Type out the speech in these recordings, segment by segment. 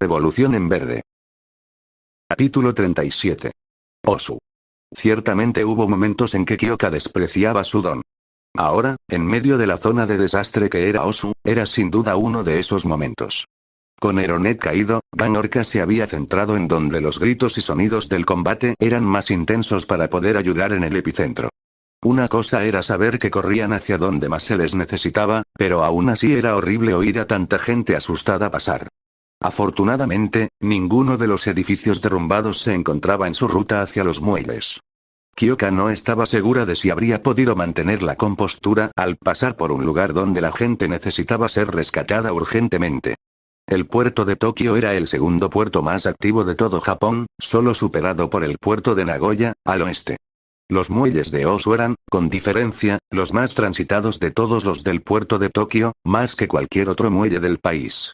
Revolución en verde. Capítulo 37. Osu. Ciertamente hubo momentos en que Kyoka despreciaba su don. Ahora, en medio de la zona de desastre que era Osu, era sin duda uno de esos momentos. Con Eronet caído, Gan Orca se había centrado en donde los gritos y sonidos del combate eran más intensos para poder ayudar en el epicentro. Una cosa era saber que corrían hacia donde más se les necesitaba, pero aún así era horrible oír a tanta gente asustada pasar. Afortunadamente, ninguno de los edificios derrumbados se encontraba en su ruta hacia los muelles. Kyoka no estaba segura de si habría podido mantener la compostura al pasar por un lugar donde la gente necesitaba ser rescatada urgentemente. El puerto de Tokio era el segundo puerto más activo de todo Japón, solo superado por el puerto de Nagoya, al oeste. Los muelles de Osu eran, con diferencia, los más transitados de todos los del puerto de Tokio, más que cualquier otro muelle del país.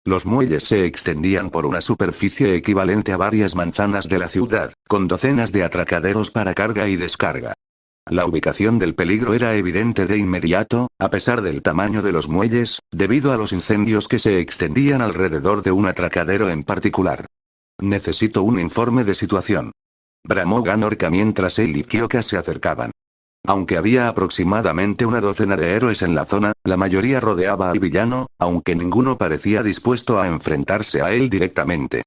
Los muelles se extendían por una superficie equivalente a varias manzanas de la ciudad, con docenas de atracaderos para carga y descarga. La ubicación del peligro era evidente de inmediato, a pesar del tamaño de los muelles, debido a los incendios que se extendían alrededor de un atracadero en particular. Necesito un informe de situación. Bramó Gan Orca mientras él y Kyoka se acercaban. Aunque había aproximadamente una docena de héroes en la zona, la mayoría rodeaba al villano, aunque ninguno parecía dispuesto a enfrentarse a él directamente.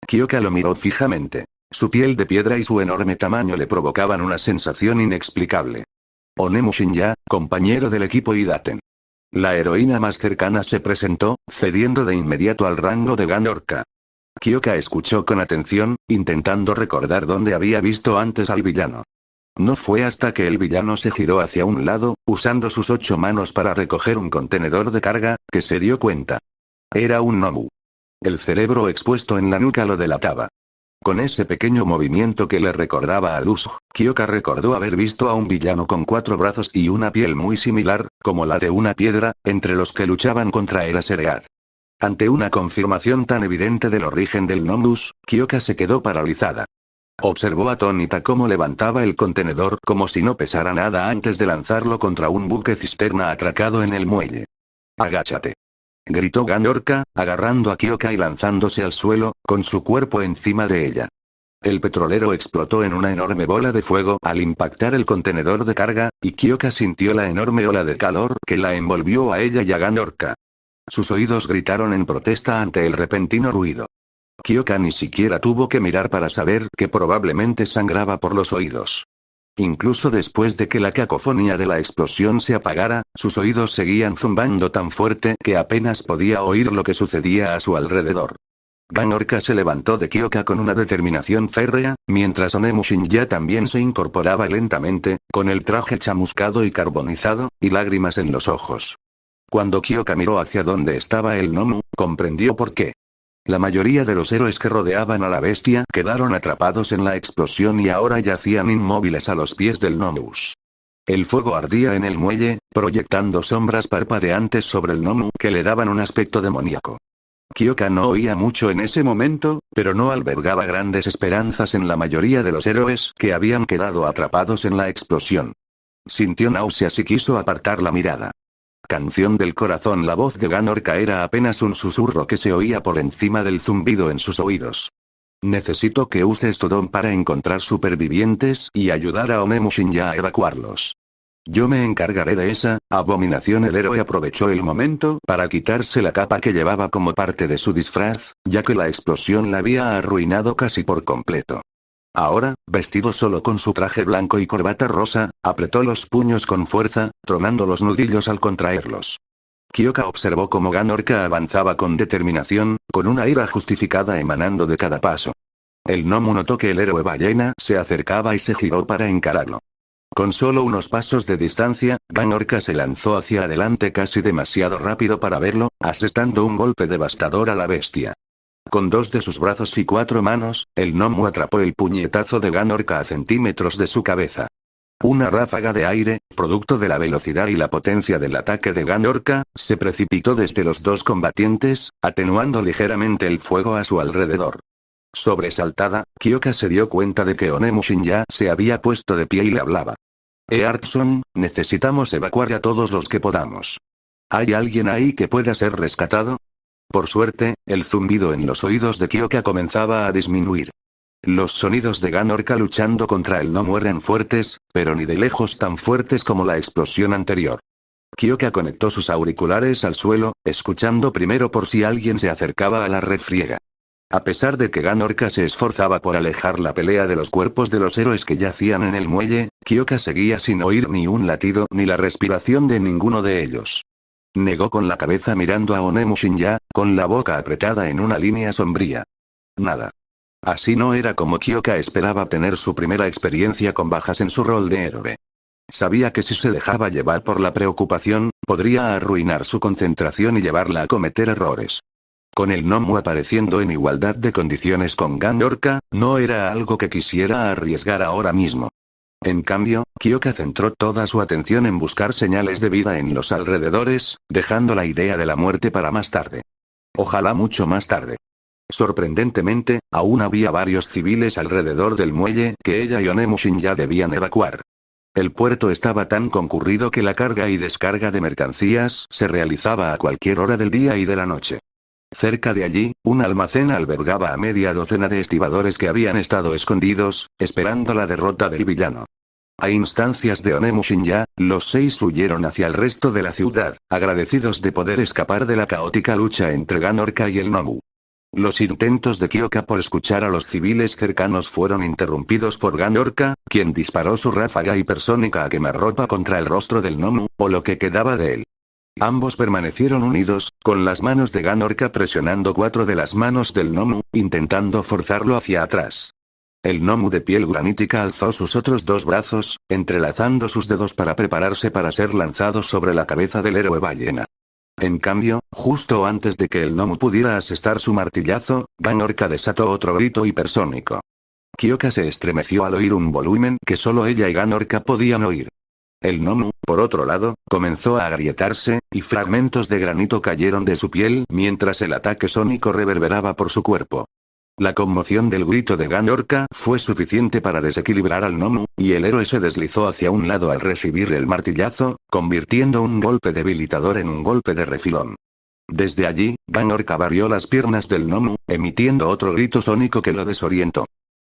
Kyoka lo miró fijamente. Su piel de piedra y su enorme tamaño le provocaban una sensación inexplicable. Onemu Shinya, compañero del equipo Idaten. La heroína más cercana se presentó, cediendo de inmediato al rango de Gan Orca. Kyoka escuchó con atención, intentando recordar dónde había visto antes al villano. No fue hasta que el villano se giró hacia un lado, usando sus 8 manos para recoger un contenedor de carga, que se dio cuenta. Era un Nomu. El cerebro expuesto en la nuca lo delataba. Con ese pequeño movimiento que le recordaba a Luz, Kyoka recordó haber visto a un villano con 4 brazos y una piel muy similar, como la de una piedra, entre los que luchaban contra Eraseread. Ante una confirmación tan evidente del origen del Nomus, Kyoka se quedó paralizada. Observó atónita cómo levantaba el contenedor como si no pesara nada antes de lanzarlo contra un buque cisterna atracado en el muelle. «Agáchate», gritó Gan Orca, agarrando a Kyoka y lanzándose al suelo, con su cuerpo encima de ella. El petrolero explotó en una enorme bola de fuego al impactar el contenedor de carga, y Kyoka sintió la enorme ola de calor que la envolvió a ella y a Gan Orca. Sus oídos gritaron en protesta ante el repentino ruido. Kyoka ni siquiera tuvo que mirar para saber que probablemente sangraba por los oídos. Incluso después de que la cacofonía de la explosión se apagara, sus oídos seguían zumbando tan fuerte que apenas podía oír lo que sucedía a su alrededor. Gan Orca se levantó de Kyoka con una determinación férrea, mientras Onemu Shinya también se incorporaba lentamente, con el traje chamuscado y carbonizado, y lágrimas en los ojos. Cuando Kyoka miró hacia donde estaba el Nomu, comprendió por qué. La mayoría de los héroes que rodeaban a la bestia quedaron atrapados en la explosión y ahora yacían inmóviles a los pies del Nomus. El fuego ardía en el muelle, proyectando sombras parpadeantes sobre el Nomu que le daban un aspecto demoníaco. Kyoka no oía mucho en ese momento, pero no albergaba grandes esperanzas en la mayoría de los héroes que habían quedado atrapados en la explosión. Sintió náuseas y quiso apartar la mirada. Canción del corazón. La voz de Gan Orca era apenas un susurro que se oía por encima del zumbido en sus oídos. Necesito que uses tu don para encontrar supervivientes y ayudar a Onemu Shinya a evacuarlos. Yo me encargaré de esa abominación. El héroe aprovechó el momento para quitarse la capa que llevaba como parte de su disfraz, ya que la explosión la había arruinado casi por completo. Ahora, vestido solo con su traje blanco y corbata rosa, apretó los puños con fuerza, tronando los nudillos al contraerlos. Kyoka observó cómo Gan Orca avanzaba con determinación, con una ira justificada emanando de cada paso. El Nomu notó que el héroe ballena se acercaba y se giró para encararlo. Con solo unos pasos de distancia, Gan Orca se lanzó hacia adelante casi demasiado rápido para verlo, asestando un golpe devastador a la bestia. Con 2 de sus brazos y 4 manos, el Nomu atrapó el puñetazo de Gan Orca a centímetros de su cabeza. Una ráfaga de aire, producto de la velocidad y la potencia del ataque de Gan Orca, se precipitó desde los 2 combatientes, atenuando ligeramente el fuego a su alrededor. Sobresaltada, Kyoka se dio cuenta de que Onemu Shinya se había puesto de pie y le hablaba. Earthson, necesitamos evacuar a todos los que podamos. ¿Hay alguien ahí que pueda ser rescatado? Por suerte, el zumbido en los oídos de Kyoka comenzaba a disminuir. Los sonidos de Ganorka luchando contra el gnomo eran fuertes, pero ni de lejos tan fuertes como la explosión anterior. Kyoka conectó sus auriculares al suelo, escuchando primero por si alguien se acercaba a la refriega. A pesar de que Ganorka se esforzaba por alejar la pelea de los cuerpos de los héroes que yacían en el muelle, Kyoka seguía sin oír ni un latido ni la respiración de ninguno de ellos. Negó con la cabeza mirando a Onimushin-ya, con la boca apretada en una línea sombría. Nada. Así no era como Kyoka esperaba tener su primera experiencia con bajas en su rol de héroe. Sabía que si se dejaba llevar por la preocupación, podría arruinar su concentración y llevarla a cometer errores. Con el gnomo apareciendo en igualdad de condiciones con Ganorka, no era algo que quisiera arriesgar ahora mismo. En cambio, Kyoka centró toda su atención en buscar señales de vida en los alrededores, dejando la idea de la muerte para más tarde. Ojalá mucho más tarde. Sorprendentemente, aún había varios civiles alrededor del muelle que ella y Onimushin ya debían evacuar. El puerto estaba tan concurrido que la carga y descarga de mercancías se realizaba a cualquier hora del día y de la noche. Cerca de allí, un almacén albergaba a media docena de estibadores que habían estado escondidos, esperando la derrota del villano. A instancias de Onimushin-ya, los 6 huyeron hacia el resto de la ciudad, agradecidos de poder escapar de la caótica lucha entre Ganorka y el gnomo. Los intentos de Kyoka por escuchar a los civiles cercanos fueron interrumpidos por Ganorka, quien disparó su ráfaga hipersónica a quemarropa contra el rostro del gnomo, o lo que quedaba de él. Ambos permanecieron unidos, con las manos de Ganorka presionando 4 de las manos del gnomo, intentando forzarlo hacia atrás. El gnomo de piel granítica alzó sus otros 2 brazos, entrelazando sus dedos para prepararse para ser lanzado sobre la cabeza del héroe ballena. En cambio, justo antes de que el gnomo pudiera asestar su martillazo, Ganorka desató otro grito hipersónico. Kyoka se estremeció al oír un volumen que solo ella y Ganorka podían oír. El gnomo, por otro lado, comenzó a agrietarse, y fragmentos de granito cayeron de su piel mientras el ataque sónico reverberaba por su cuerpo. La conmoción del grito de Ganorka fue suficiente para desequilibrar al gnomo, y el héroe se deslizó hacia un lado al recibir el martillazo, convirtiendo un golpe debilitador en un golpe de refilón. Desde allí, Ganorka barrió las piernas del gnomo, emitiendo otro grito sónico que lo desorientó.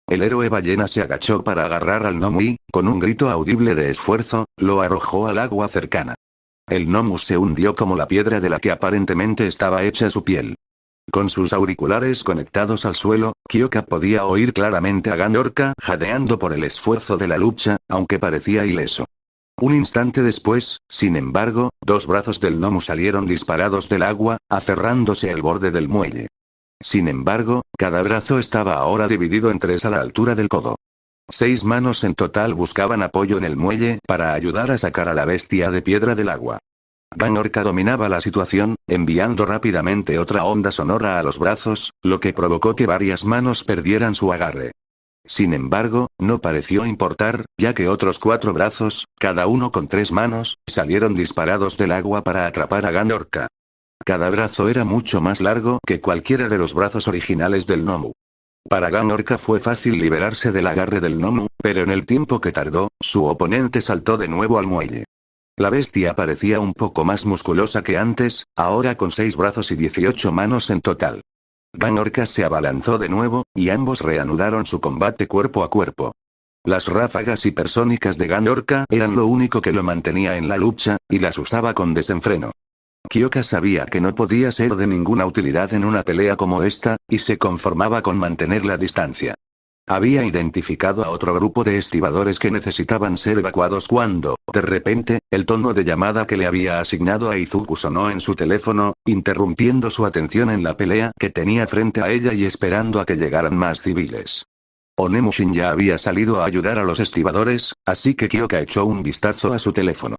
El héroe ballena se agachó para agarrar al gnomo y, con un grito audible de esfuerzo, lo arrojó al agua cercana. El gnomo se hundió como la piedra de la que aparentemente estaba hecha su piel. Con sus auriculares conectados al suelo, Kyoka podía oír claramente a Ganorka jadeando por el esfuerzo de la lucha, aunque parecía ileso. Un instante después, sin embargo, 2 brazos del gnomo salieron disparados del agua, aferrándose al borde del muelle. Sin embargo, cada brazo estaba ahora dividido en 3 a la altura del codo. 6 manos en total buscaban apoyo en el muelle para ayudar a sacar a la bestia de piedra del agua. Ganorka dominaba la situación, enviando rápidamente otra onda sonora a los brazos, lo que provocó que varias manos perdieran su agarre. Sin embargo, no pareció importar, ya que otros 4 brazos, cada uno con 3 manos, salieron disparados del agua para atrapar a Ganorka. Cada brazo era mucho más largo que cualquiera de los brazos originales del gnomo. Para Ganorka fue fácil liberarse del agarre del gnomo, pero en el tiempo que tardó, su oponente saltó de nuevo al muelle. La bestia parecía un poco más musculosa que antes, ahora con 6 brazos y 18 manos en total. Ganorka se abalanzó de nuevo, y ambos reanudaron su combate cuerpo a cuerpo. Las ráfagas hipersónicas de Ganorka eran lo único que lo mantenía en la lucha, y las usaba con desenfreno. Kyoka sabía que no podía ser de ninguna utilidad en una pelea como esta, y se conformaba con mantener la distancia. Había identificado a otro grupo de estibadores que necesitaban ser evacuados cuando, de repente, el tono de llamada que le había asignado a Izuku sonó en su teléfono, interrumpiendo su atención en la pelea que tenía frente a ella y esperando a que llegaran más civiles. Onimushin ya había salido a ayudar a los estibadores, así que Kyoka echó un vistazo a su teléfono.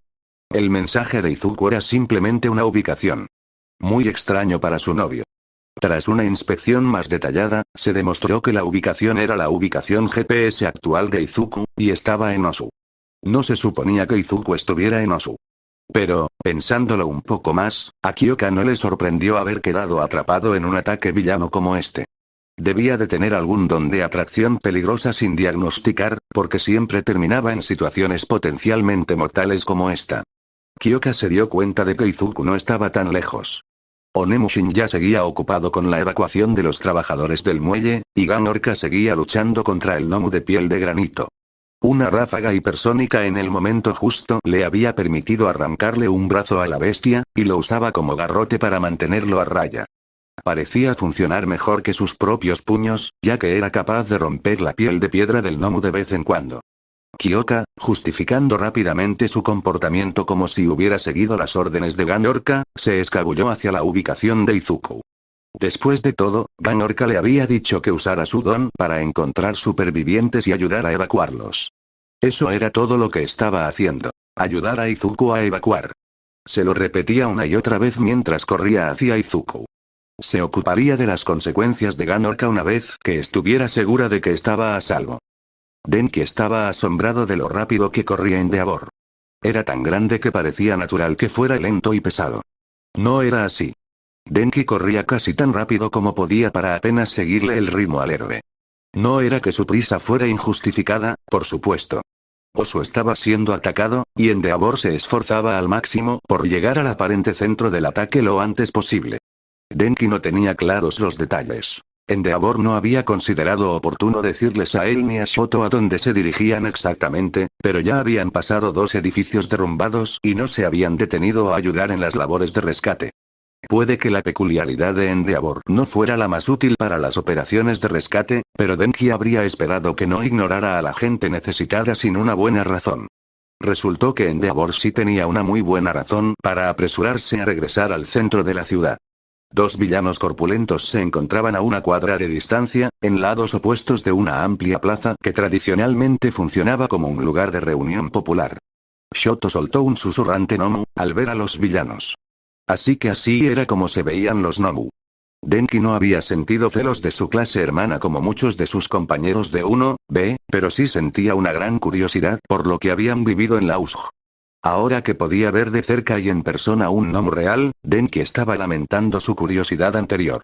El mensaje de Izuku era simplemente una ubicación. Muy extraño para su novio. Tras una inspección más detallada, se demostró que la ubicación era la ubicación GPS actual de Izuku, y estaba en Osu. No se suponía que Izuku estuviera en Osu. Pero, pensándolo un poco más, a Kyoka no le sorprendió haber quedado atrapado en un ataque villano como este. Debía de tener algún don de atracción peligrosa sin diagnosticar, porque siempre terminaba en situaciones potencialmente mortales como esta. Kyoka se dio cuenta de que Izuku no estaba tan lejos. Onimushin ya seguía ocupado con la evacuación de los trabajadores del muelle, y Gan Orca seguía luchando contra el gnomo de piel de granito. Una ráfaga hipersónica en el momento justo le había permitido arrancarle un brazo a la bestia, y lo usaba como garrote para mantenerlo a raya. Parecía funcionar mejor que sus propios puños, ya que era capaz de romper la piel de piedra del gnomo de vez en cuando. Kyoka, justificando rápidamente su comportamiento como si hubiera seguido las órdenes de Gan Orca, se escabulló hacia la ubicación de Izuku. Después de todo, Gan Orca le había dicho que usara su don para encontrar supervivientes y ayudar a evacuarlos. Eso era todo lo que estaba haciendo. Ayudar a Izuku a evacuar. Se lo repetía una y otra vez mientras corría hacia Izuku. Se ocuparía de las consecuencias de Gan Orca una vez que estuviera segura de que estaba a salvo. Denki estaba asombrado de lo rápido que corría Endeavor. Era tan grande que parecía natural que fuera lento y pesado. No era así. Denki corría casi tan rápido como podía para apenas seguirle el ritmo al héroe. No era que su prisa fuera injustificada, por supuesto. Osu estaba siendo atacado, y Endeavor se esforzaba al máximo por llegar al aparente centro del ataque lo antes posible. Denki no tenía claros los detalles. Endeavor no había considerado oportuno decirles a él ni a Shoto a dónde se dirigían exactamente, pero ya habían pasado 2 edificios derrumbados y no se habían detenido a ayudar en las labores de rescate. Puede que la peculiaridad de Endeavor no fuera la más útil para las operaciones de rescate, pero Denki habría esperado que no ignorara a la gente necesitada sin una buena razón. Resultó que Endeavor sí tenía una muy buena razón para apresurarse a regresar al centro de la ciudad. 2 villanos corpulentos se encontraban a una cuadra de distancia, en lados opuestos de una amplia plaza que tradicionalmente funcionaba como un lugar de reunión popular. Shoto soltó un susurrante Nomu, al ver a los villanos. Así que así era como se veían los Nomu. Denki no había sentido celos de su clase hermana como muchos de sus compañeros de 1B, pero sí sentía una gran curiosidad por lo que habían vivido en la USG. Ahora que podía ver de cerca y en persona un Nomu real, Denki estaba lamentando su curiosidad anterior.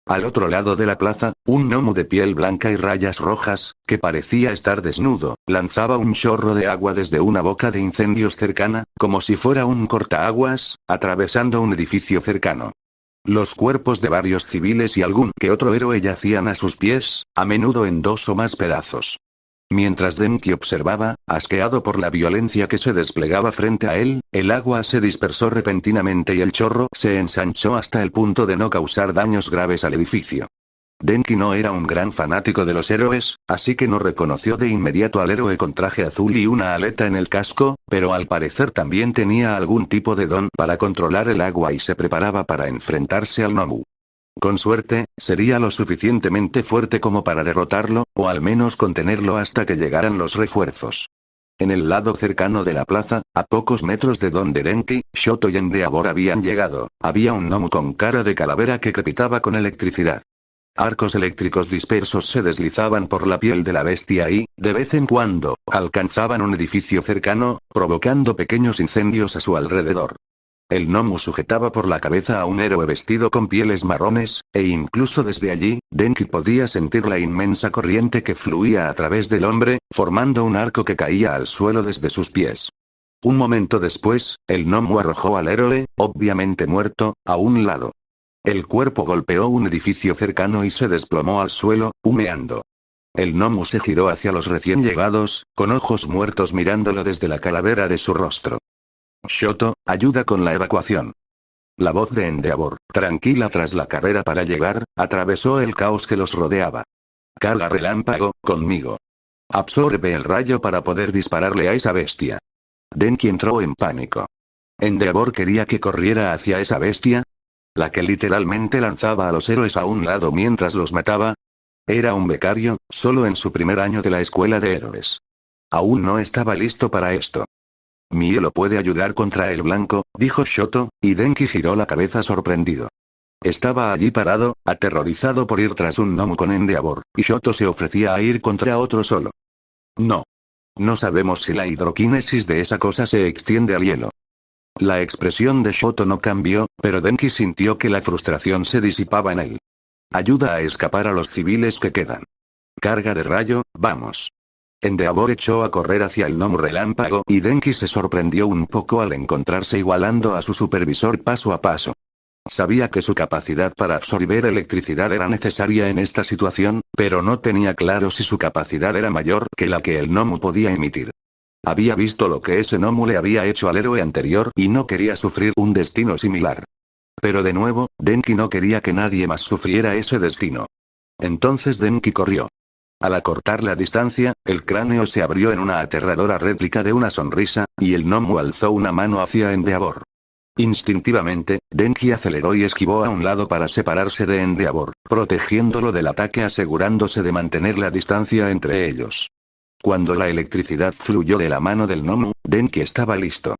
Al otro lado de la plaza, un Nomu de piel blanca y rayas rojas, que parecía estar desnudo, lanzaba un chorro de agua desde una boca de incendios cercana, como si fuera un cortaaguas, atravesando un edificio cercano. Los cuerpos de varios civiles y algún que otro héroe yacían a sus pies, a menudo en 2 o más pedazos. Mientras Denki observaba, asqueado por la violencia que se desplegaba frente a él, el agua se dispersó repentinamente y el chorro se ensanchó hasta el punto de no causar daños graves al edificio. Denki no era un gran fanático de los héroes, así que no reconoció de inmediato al héroe con traje azul y una aleta en el casco, pero al parecer también tenía algún tipo de don para controlar el agua y se preparaba para enfrentarse al Nomu. Con suerte, sería lo suficientemente fuerte como para derrotarlo, o al menos contenerlo hasta que llegaran los refuerzos. En el lado cercano de la plaza, a pocos metros de donde Denki, Shoto y Endeavor habían llegado, había un Nomu con cara de calavera que crepitaba con electricidad. Arcos eléctricos dispersos se deslizaban por la piel de la bestia y, de vez en cuando, alcanzaban un edificio cercano, provocando pequeños incendios a su alrededor. El Nomu sujetaba por la cabeza a un héroe vestido con pieles marrones, e incluso desde allí, Denki podía sentir la inmensa corriente que fluía a través del hombre, formando un arco que caía al suelo desde sus pies. Un momento después, el Nomu arrojó al héroe, obviamente muerto, a un lado. El cuerpo golpeó un edificio cercano y se desplomó al suelo, humeando. El Nomu se giró hacia los recién llegados, con ojos muertos mirándolo desde la calavera de su rostro. Shoto, ayuda con la evacuación. La voz de Endeavor, tranquila tras la carrera para llegar, atravesó el caos que los rodeaba. Carga relámpago, conmigo. Absorbe el rayo para poder dispararle a esa bestia. Denki entró en pánico. Endeavor quería que corriera hacia esa bestia. La que literalmente lanzaba a los héroes a un lado mientras los mataba. Era un becario, solo en su primer año de la escuela de héroes. Aún no estaba listo para esto. Mi hielo puede ayudar contra el blanco, dijo Shoto, y Denki giró la cabeza sorprendido. Estaba allí parado, aterrorizado por ir tras un Nomu con Endeavor, y Shoto se ofrecía a ir contra otro solo. No. No sabemos si la hidroquinesis de esa cosa se extiende al hielo. La expresión de Shoto no cambió, pero Denki sintió que la frustración se disipaba en él. Ayuda a escapar a los civiles que quedan. Carga de rayo, vamos. Endeavor echó a correr hacia el Nomu relámpago y Denki se sorprendió un poco al encontrarse igualando a su supervisor paso a paso. Sabía que su capacidad para absorber electricidad era necesaria en esta situación, pero no tenía claro si su capacidad era mayor que la que el gnomo podía emitir. Había visto lo que ese gnomo le había hecho al héroe anterior y no quería sufrir un destino similar. Pero de nuevo, Denki no quería que nadie más sufriera ese destino. Entonces Denki corrió. Al acortar la distancia, el cráneo se abrió en una aterradora réplica de una sonrisa, y el gnomo alzó una mano hacia Endeavor. Instintivamente, Denki aceleró y esquivó a un lado para separarse de Endeavor, protegiéndolo del ataque asegurándose de mantener la distancia entre ellos. Cuando la electricidad fluyó de la mano del gnomo, Denki estaba listo.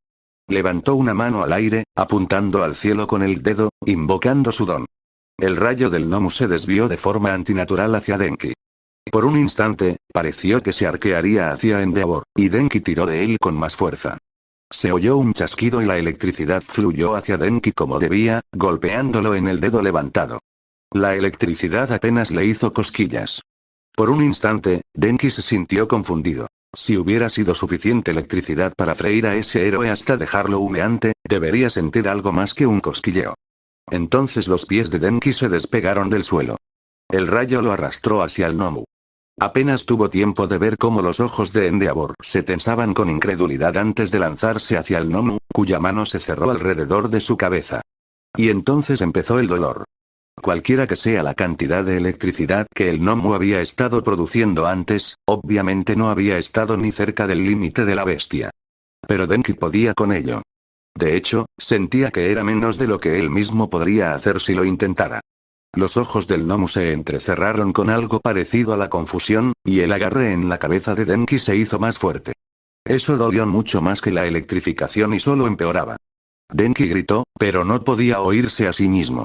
Levantó una mano al aire, apuntando al cielo con el dedo, invocando su don. El rayo del gnomo se desvió de forma antinatural hacia Denki. Por un instante, pareció que se arquearía hacia Endeavor, y Denki tiró de él con más fuerza. Se oyó un chasquido y la electricidad fluyó hacia Denki como debía, golpeándolo en el dedo levantado. La electricidad apenas le hizo cosquillas. Por un instante, Denki se sintió confundido. Si hubiera sido suficiente electricidad para freír a ese héroe hasta dejarlo humeante, debería sentir algo más que un cosquilleo. Entonces los pies de Denki se despegaron del suelo. El rayo lo arrastró hacia el gnomo. Apenas tuvo tiempo de ver cómo los ojos de Endeavor se tensaban con incredulidad antes de lanzarse hacia el gnomo, cuya mano se cerró alrededor de su cabeza. Y entonces empezó el dolor. Cualquiera que sea la cantidad de electricidad que el gnomo había estado produciendo antes, obviamente no había estado ni cerca del límite de la bestia. Pero Denki podía con ello. De hecho, sentía que era menos de lo que él mismo podría hacer si lo intentara. Los ojos del gnomo se entrecerraron con algo parecido a la confusión, y el agarre en la cabeza de Denki se hizo más fuerte. Eso dolió mucho más que la electrificación y solo empeoraba. Denki gritó, pero no podía oírse a sí mismo.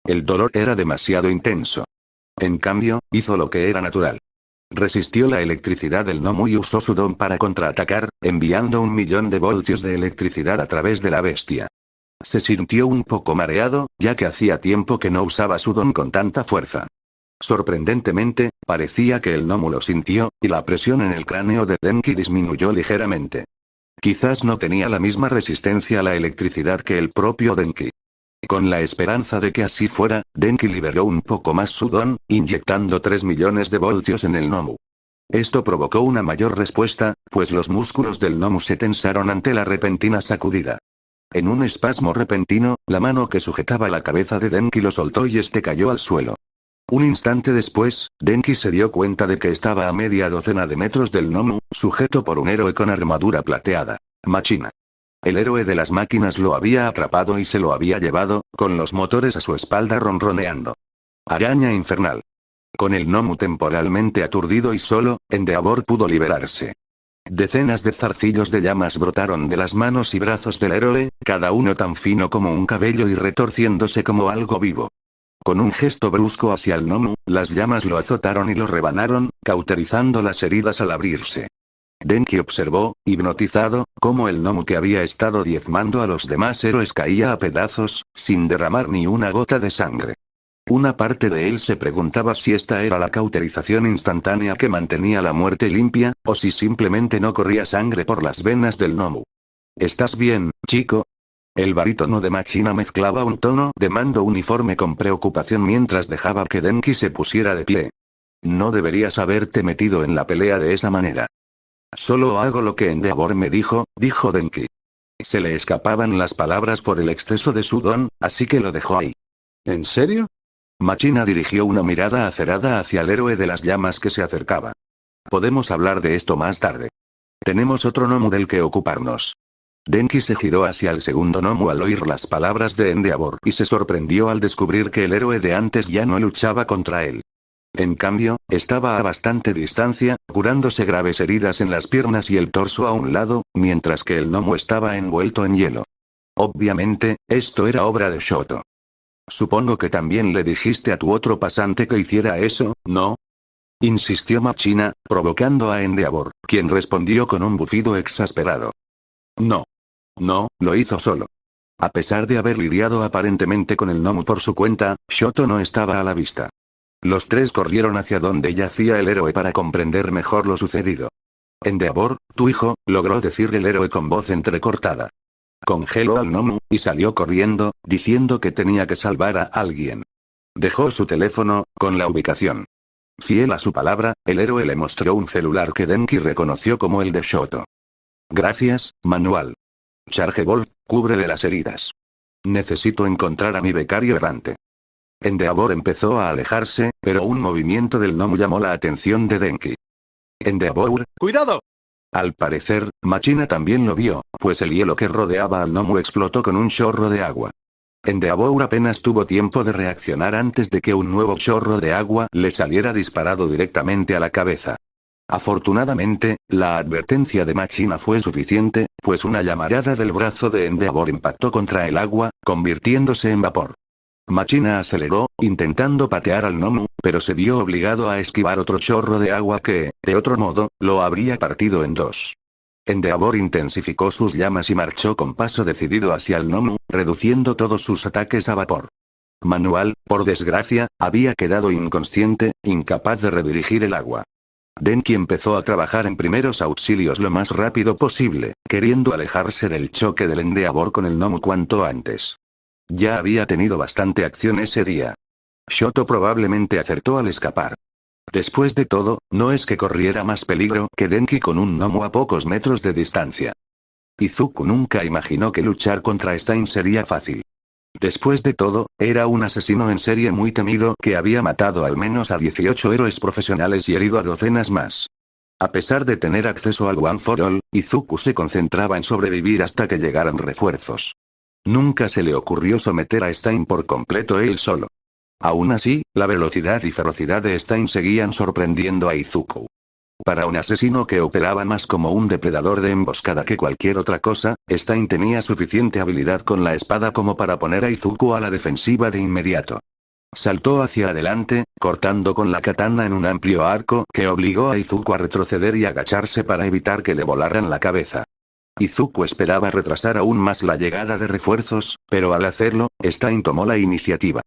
El dolor era demasiado intenso. En cambio, hizo lo que era natural. Resistió la electricidad del gnomo y usó su don para contraatacar, enviando 1.000.000 de voltios de electricidad a través de la bestia. Se sintió un poco mareado, ya que hacía tiempo que no usaba su don con tanta fuerza. Sorprendentemente, parecía que el gnomo lo sintió, y la presión en el cráneo de Denki disminuyó ligeramente. Quizás no tenía la misma resistencia a la electricidad que el propio Denki. Con la esperanza de que así fuera, Denki liberó un poco más su don, inyectando 3 millones de voltios en el gnomo. Esto provocó una mayor respuesta, pues los músculos del gnomo se tensaron ante la repentina sacudida. En un espasmo repentino, la mano que sujetaba la cabeza de Denki lo soltó y este cayó al suelo. Un instante después, Denki se dio cuenta de que estaba a media docena de metros del gnomo, sujeto por un héroe con armadura plateada. Machina. El héroe de las máquinas lo había atrapado y se lo había llevado, con los motores a su espalda ronroneando. Araña infernal. Con el gnomo temporalmente aturdido y solo, Endeavor pudo liberarse. Decenas de zarcillos de llamas brotaron de las manos y brazos del héroe, cada uno tan fino como un cabello y retorciéndose como algo vivo. Con un gesto brusco hacia el gnomo, las llamas lo azotaron y lo rebanaron, cauterizando las heridas al abrirse. Denki observó, hipnotizado, cómo el gnomo que había estado diezmando a los demás héroes caía a pedazos, sin derramar ni una gota de sangre. Una parte de él se preguntaba si esta era la cauterización instantánea que mantenía la muerte limpia, o si simplemente no corría sangre por las venas del gnomo. ¿Estás bien, chico? El barítono de Machina mezclaba un tono de mando uniforme con preocupación mientras dejaba que Denki se pusiera de pie. No deberías haberte metido en la pelea de esa manera. Solo hago lo que Endeavor me dijo, dijo Denki. Se le escapaban las palabras por el exceso de su don, así que lo dejó ahí. ¿En serio? Machina dirigió una mirada acerada hacia el héroe de las llamas que se acercaba. Podemos hablar de esto más tarde. Tenemos otro gnomo del que ocuparnos. Denki se giró hacia el segundo gnomo al oír las palabras de Endeavor y se sorprendió al descubrir que el héroe de antes ya no luchaba contra él. En cambio, estaba a bastante distancia, curándose graves heridas en las piernas y el torso a un lado, mientras que el gnomo estaba envuelto en hielo. Obviamente, esto era obra de Shoto. Supongo que también le dijiste a tu otro pasante que hiciera eso, ¿no? Insistió Machina, provocando a Endeavor, quien respondió con un bufido exasperado. No. No, lo hizo solo. A pesar de haber lidiado aparentemente con el gnomo por su cuenta, Shoto no estaba a la vista. Los tres corrieron hacia donde yacía el héroe para comprender mejor lo sucedido. Endeavor, tu hijo, logró decir el héroe con voz entrecortada. Congeló al gnomo, y salió corriendo, diciendo que tenía que salvar a alguien. Dejó su teléfono, con la ubicación. Fiel a su palabra, el héroe le mostró un celular que Denki reconoció como el de Shoto. Gracias, manual. Charge-Ball, cúbrele las heridas. Necesito encontrar a mi becario errante. Endeavor empezó a alejarse, pero un movimiento del gnomo llamó la atención de Denki. Endeavor, ¡cuidado! Al parecer, Machina también lo vio, pues el hielo que rodeaba al gnomo explotó con un chorro de agua. Endeavor apenas tuvo tiempo de reaccionar antes de que un nuevo chorro de agua le saliera disparado directamente a la cabeza. Afortunadamente, la advertencia de Machina fue suficiente, pues una llamarada del brazo de Endeavor impactó contra el agua, convirtiéndose en vapor. Machina aceleró, intentando patear al gnomo, pero se vio obligado a esquivar otro chorro de agua que, de otro modo, lo habría partido en dos. Endeavor intensificó sus llamas y marchó con paso decidido hacia el gnomo, reduciendo todos sus ataques a vapor. Manual, por desgracia, había quedado inconsciente, incapaz de redirigir el agua. Denki empezó a trabajar en primeros auxilios lo más rápido posible, queriendo alejarse del choque del Endeavor con el gnomo cuanto antes. Ya había tenido bastante acción ese día. Shoto probablemente acertó al escapar. Después de todo, no es que corriera más peligro que Denki con un gnomo a pocos metros de distancia. Izuku nunca imaginó que luchar contra Stein sería fácil. Después de todo, era un asesino en serie muy temido que había matado al menos a 18 héroes profesionales y herido a docenas más. A pesar de tener acceso al One for All, Izuku se concentraba en sobrevivir hasta que llegaran refuerzos. Nunca se le ocurrió someter a Stein por completo él solo. Aún así, la velocidad y ferocidad de Stein seguían sorprendiendo a Izuku. Para un asesino que operaba más como un depredador de emboscada que cualquier otra cosa, Stein tenía suficiente habilidad con la espada como para poner a Izuku a la defensiva de inmediato. Saltó hacia adelante, cortando con la katana en un amplio arco que obligó a Izuku a retroceder y agacharse para evitar que le volaran la cabeza. Izuku esperaba retrasar aún más la llegada de refuerzos, pero al hacerlo, Stein tomó la iniciativa.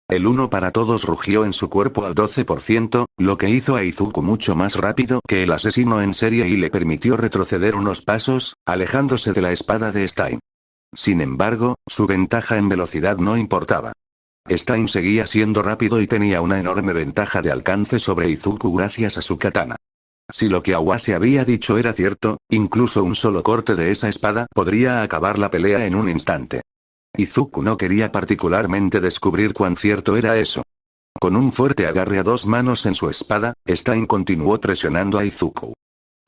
El uno para todos rugió en su cuerpo al 12%, lo que hizo a Izuku mucho más rápido que el asesino en serie y le permitió retroceder unos pasos, alejándose de la espada de Stein. Sin embargo, su ventaja en velocidad no importaba. Stein seguía siendo rápido y tenía una enorme ventaja de alcance sobre Izuku gracias a su katana. Si lo que Awase había dicho era cierto, incluso un solo corte de esa espada podría acabar la pelea en un instante. Izuku no quería particularmente descubrir cuán cierto era eso. Con un fuerte agarre a dos manos en su espada, Stein continuó presionando a Izuku.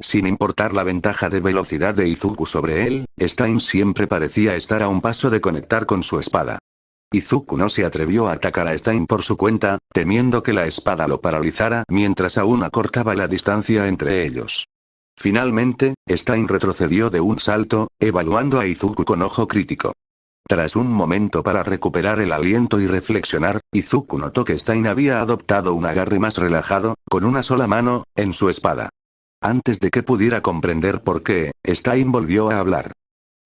Sin importar la ventaja de velocidad de Izuku sobre él, Stein siempre parecía estar a un paso de conectar con su espada. Izuku no se atrevió a atacar a Stein por su cuenta, temiendo que la espada lo paralizara mientras aún acortaba la distancia entre ellos. Finalmente, Stein retrocedió de un salto, evaluando a Izuku con ojo crítico. Tras un momento para recuperar el aliento y reflexionar, Izuku notó que Stein había adoptado un agarre más relajado, con una sola mano, en su espada. Antes de que pudiera comprender por qué, Stein volvió a hablar.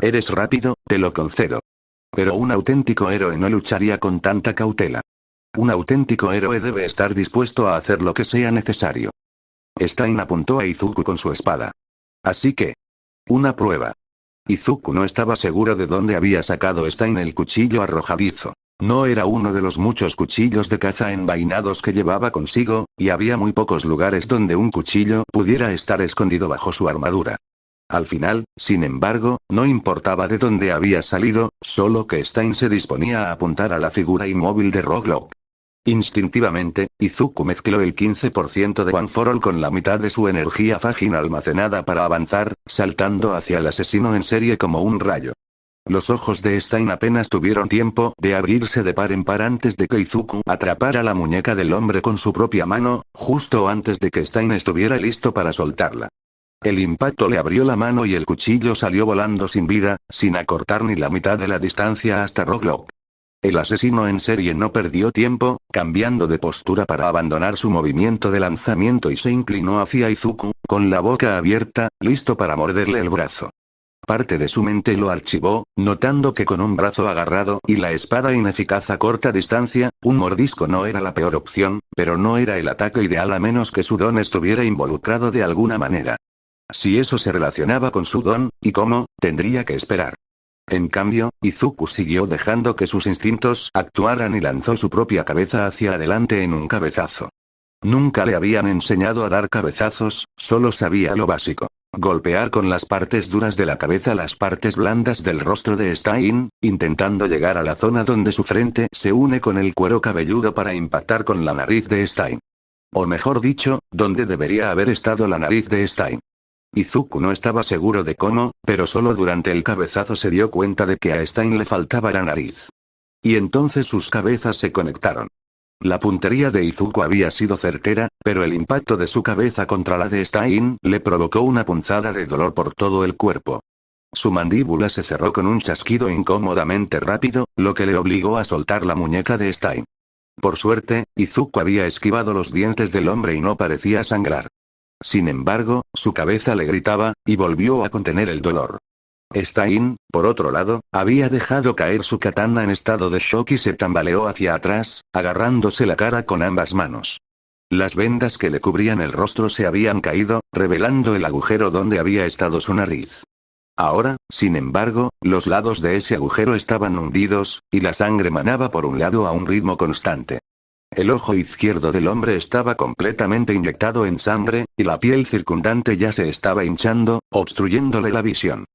Eres rápido, te lo concedo. Pero un auténtico héroe no lucharía con tanta cautela. Un auténtico héroe debe estar dispuesto a hacer lo que sea necesario. Stein apuntó a Izuku con su espada. Así que... una prueba. Izuku no estaba seguro de dónde había sacado Stein el cuchillo arrojadizo. No era uno de los muchos cuchillos de caza envainados que llevaba consigo, y había muy pocos lugares donde un cuchillo pudiera estar escondido bajo su armadura. Al final, sin embargo, no importaba de dónde había salido, solo que Stein se disponía a apuntar a la figura inmóvil de Rocklock. Instintivamente, Izuku mezcló el 15% de One for All con la mitad de su energía fágil almacenada para avanzar, saltando hacia el asesino en serie como un rayo. Los ojos de Stein apenas tuvieron tiempo de abrirse de par en par antes de que Izuku atrapara la muñeca del hombre con su propia mano, justo antes de que Stein estuviera listo para soltarla. El impacto le abrió la mano y el cuchillo salió volando sin vida, sin acortar ni la mitad de la distancia hasta Rocklock. El asesino en serie no perdió tiempo, cambiando de postura para abandonar su movimiento de lanzamiento y se inclinó hacia Izuku, con la boca abierta, listo para morderle el brazo. Parte de su mente lo archivó, notando que con un brazo agarrado y la espada ineficaz a corta distancia, un mordisco no era la peor opción, pero no era el ataque ideal a menos que su don estuviera involucrado de alguna manera. Si eso se relacionaba con su don, ¿y cómo?, tendría que esperar. En cambio, Izuku siguió dejando que sus instintos actuaran y lanzó su propia cabeza hacia adelante en un cabezazo. Nunca le habían enseñado a dar cabezazos, solo sabía lo básico. Golpear con las partes duras de la cabeza las partes blandas del rostro de Stein, intentando llegar a la zona donde su frente se une con el cuero cabelludo para impactar con la nariz de Stein. O mejor dicho, donde debería haber estado la nariz de Stein. Izuku no estaba seguro de cómo, pero solo durante el cabezazo se dio cuenta de que a Stein le faltaba la nariz. Y entonces sus cabezas se conectaron. La puntería de Izuku había sido certera, pero el impacto de su cabeza contra la de Stein le provocó una punzada de dolor por todo el cuerpo. Su mandíbula se cerró con un chasquido incómodamente rápido, lo que le obligó a soltar la muñeca de Stein. Por suerte, Izuku había esquivado los dientes del hombre y no parecía sangrar. Sin embargo, su cabeza le gritaba, y volvió a contener el dolor. Stein, por otro lado, había dejado caer su katana en estado de shock y se tambaleó hacia atrás, agarrándose la cara con ambas manos. Las vendas que le cubrían el rostro se habían caído, revelando el agujero donde había estado su nariz. Ahora, sin embargo, los lados de ese agujero estaban hundidos, y la sangre manaba por un lado a un ritmo constante. El ojo izquierdo del hombre estaba completamente inyectado en sangre, y la piel circundante ya se estaba hinchando, obstruyéndole la visión.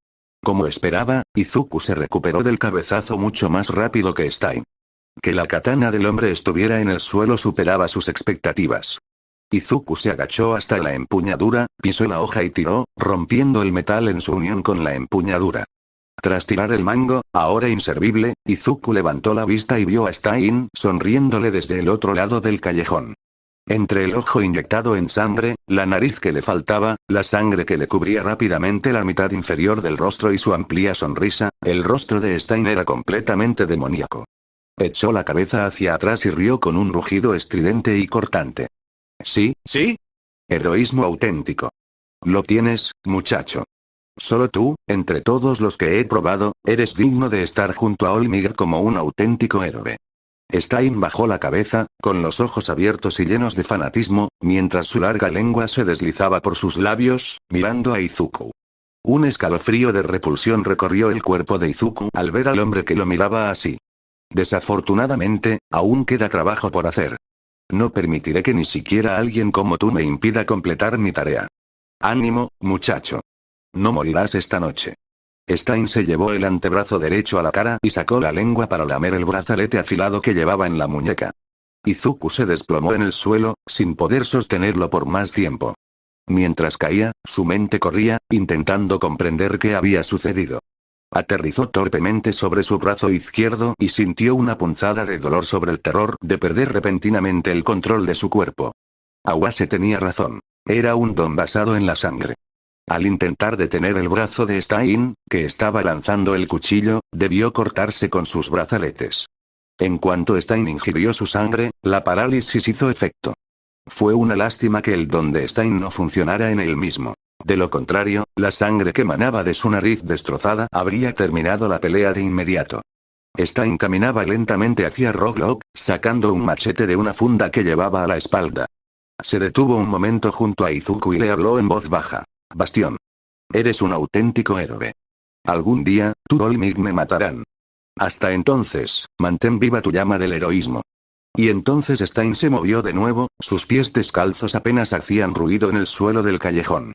Como esperaba, Izuku se recuperó del cabezazo mucho más rápido que Stein. Que la katana del hombre estuviera en el suelo superaba sus expectativas. Izuku se agachó hasta la empuñadura, pisó la hoja y tiró, rompiendo el metal en su unión con la empuñadura. Tras tirar el mango, ahora inservible, Izuku levantó la vista y vio a Stein sonriéndole desde el otro lado del callejón. Entre el ojo inyectado en sangre, la nariz que le faltaba, la sangre que le cubría rápidamente la mitad inferior del rostro y su amplia sonrisa, el rostro de Stein era completamente demoníaco. Echó la cabeza hacia atrás y rió con un rugido estridente y cortante. Sí, sí. Heroísmo auténtico. Lo tienes, muchacho. Solo tú, entre todos los que he probado, eres digno de estar junto a Olmig como un auténtico héroe. Stein bajó la cabeza, con los ojos abiertos y llenos de fanatismo, mientras su larga lengua se deslizaba por sus labios, mirando a Izuku. Un escalofrío de repulsión recorrió el cuerpo de Izuku al ver al hombre que lo miraba así. Desafortunadamente, aún queda trabajo por hacer. No permitiré que ni siquiera alguien como tú me impida completar mi tarea. Ánimo, muchacho. No morirás esta noche. Stein se llevó el antebrazo derecho a la cara y sacó la lengua para lamer el brazalete afilado que llevaba en la muñeca. Izuku se desplomó en el suelo, sin poder sostenerlo por más tiempo. Mientras caía, su mente corría, intentando comprender qué había sucedido. Aterrizó torpemente sobre su brazo izquierdo y sintió una punzada de dolor sobre el terror de perder repentinamente el control de su cuerpo. Awase tenía razón. Era un don basado en la sangre. Al intentar detener el brazo de Stein, que estaba lanzando el cuchillo, debió cortarse con sus brazaletes. En cuanto Stein ingirió su sangre, la parálisis hizo efecto. Fue una lástima que el don de Stein no funcionara en él mismo. De lo contrario, la sangre que manaba de su nariz destrozada habría terminado la pelea de inmediato. Stein caminaba lentamente hacia Rocklock, sacando un machete de una funda que llevaba a la espalda. Se detuvo un momento junto a Izuku y le habló en voz baja. Bastión. Eres un auténtico héroe. Algún día, tú y Olmig me matarán. Hasta entonces, mantén viva tu llama del heroísmo. Y entonces Stein se movió de nuevo, sus pies descalzos apenas hacían ruido en el suelo del callejón.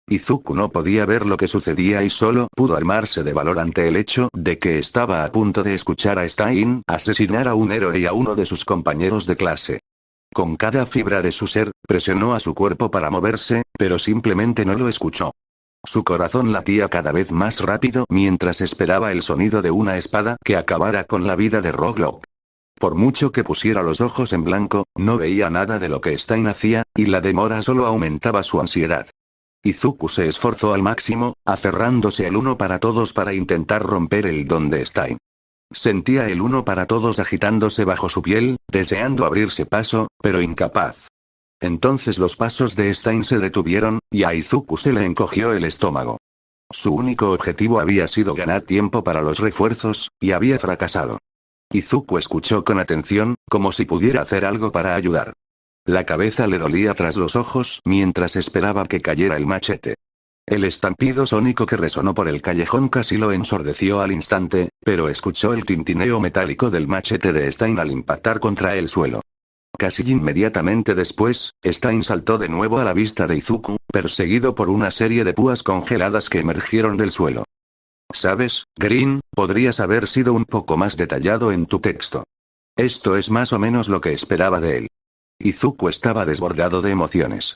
Izuku no podía ver lo que sucedía y solo pudo armarse de valor ante el hecho de que estaba a punto de escuchar a Stein asesinar a un héroe y a uno de sus compañeros de clase. Con cada fibra de su ser, presionó a su cuerpo para moverse, pero simplemente no lo escuchó. Su corazón latía cada vez más rápido mientras esperaba el sonido de una espada que acabara con la vida de Rocklock. Por mucho que pusiera los ojos en blanco, no veía nada de lo que Stein hacía, y la demora solo aumentaba su ansiedad. Izuku se esforzó al máximo, aferrándose al uno para todos para intentar romper el don de Stein. Sentía el uno para todos agitándose bajo su piel, deseando abrirse paso, pero incapaz. Entonces los pasos de Stein se detuvieron, y a Izuku se le encogió el estómago. Su único objetivo había sido ganar tiempo para los refuerzos, y había fracasado. Izuku escuchó con atención, como si pudiera hacer algo para ayudar. La cabeza le dolía tras los ojos mientras esperaba que cayera el machete. El estampido sónico que resonó por el callejón casi lo ensordeció al instante, pero escuchó el tintineo metálico del machete de Stein al impactar contra el suelo. Casi inmediatamente después, Stein saltó de nuevo a la vista de Izuku, perseguido por una serie de púas congeladas que emergieron del suelo. ¿Sabes, Green? Podrías haber sido un poco más detallado en tu texto. Esto es más o menos lo que esperaba de él. Izuku estaba desbordado de emociones.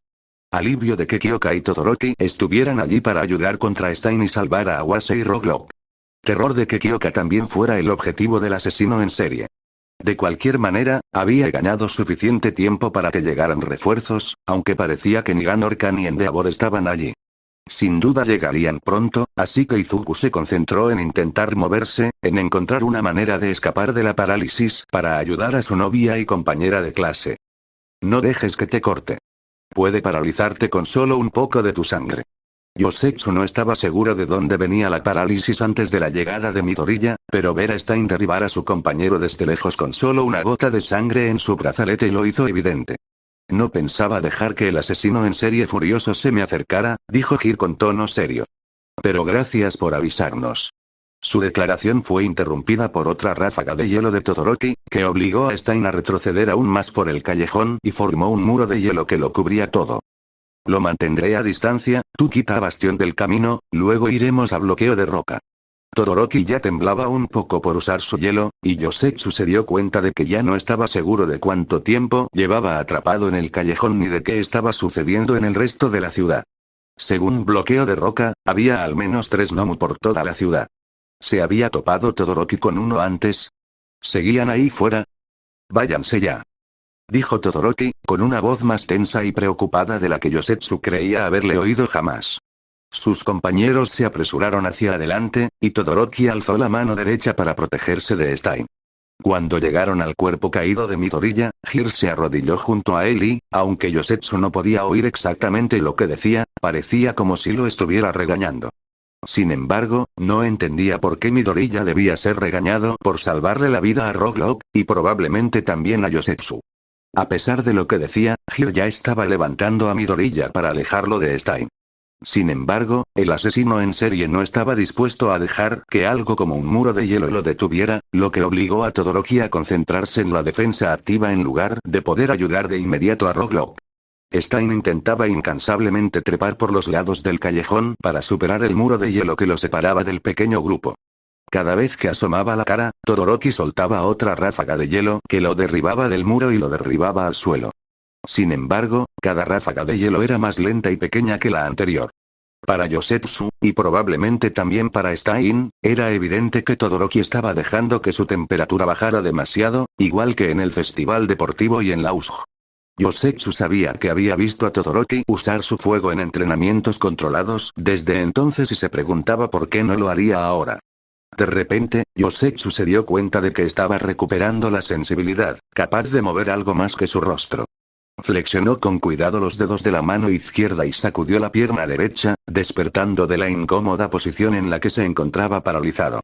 Alivio de que Kyoka y Todoroki estuvieran allí para ayudar contra Stein y salvar a Awase y Rocklock. Terror de que Kyoka también fuera el objetivo del asesino en serie. De cualquier manera, había ganado suficiente tiempo para que llegaran refuerzos, aunque parecía que ni Ganorka ni Endeavor estaban allí. Sin duda llegarían pronto, así que Izuku se concentró en intentar moverse, en encontrar una manera de escapar de la parálisis para ayudar a su novia y compañera de clase. No dejes que te corte. Puede paralizarte con solo un poco de tu sangre. Yosetsu no estaba seguro de dónde venía la parálisis antes de la llegada de Midoriya, pero ver a Stein derribar a su compañero desde lejos con solo una gota de sangre en su brazalete lo hizo evidente. No pensaba dejar que el asesino en serie furioso se me acercara, dijo Hir con tono serio. Pero gracias por avisarnos. Su declaración fue interrumpida por otra ráfaga de hielo de Todoroki, que obligó a Stein a retroceder aún más por el callejón y formó un muro de hielo que lo cubría todo. Lo mantendré a distancia, tú quita a Bastión del camino, luego iremos a bloqueo de roca. Todoroki ya temblaba un poco por usar su hielo, y Yosetsu se dio cuenta de que ya no estaba seguro de cuánto tiempo llevaba atrapado en el callejón ni de qué estaba sucediendo en el resto de la ciudad. Según bloqueo de roca, había al menos 3 Nomu por toda la ciudad. ¿Se había topado Todoroki con uno antes? ¿Seguían ahí fuera? Váyanse ya. Dijo Todoroki, con una voz más tensa y preocupada de la que Yosetsu creía haberle oído jamás. Sus compañeros se apresuraron hacia adelante, y Todoroki alzó la mano derecha para protegerse de Stein. Cuando llegaron al cuerpo caído de Midoriya, Hir se arrodilló junto a él y, aunque Yosetsu no podía oír exactamente lo que decía, parecía como si lo estuviera regañando. Sin embargo, no entendía por qué Midoriya debía ser regañado por salvarle la vida a Rocklock, y probablemente también a Yosetsu. A pesar de lo que decía, Hir ya estaba levantando a Midoriya para alejarlo de Stein. Sin embargo, el asesino en serie no estaba dispuesto a dejar que algo como un muro de hielo lo detuviera, lo que obligó a Todoroki a concentrarse en la defensa activa en lugar de poder ayudar de inmediato a Rocklock. Stein intentaba incansablemente trepar por los lados del callejón para superar el muro de hielo que lo separaba del pequeño grupo. Cada vez que asomaba la cara, Todoroki soltaba otra ráfaga de hielo que lo derribaba del muro y lo derribaba al suelo. Sin embargo, cada ráfaga de hielo era más lenta y pequeña que la anterior. Para Yosetsu, y probablemente también para Stein, era evidente que Todoroki estaba dejando que su temperatura bajara demasiado, igual que en el festival deportivo y en la USG. Yosetsu sabía que había visto a Todoroki usar su fuego en entrenamientos controlados desde entonces y se preguntaba por qué no lo haría ahora. De repente, Yosetsu se dio cuenta de que estaba recuperando la sensibilidad, capaz de mover algo más que su rostro. Flexionó con cuidado los dedos de la mano izquierda y sacudió la pierna derecha, despertando de la incómoda posición en la que se encontraba paralizado.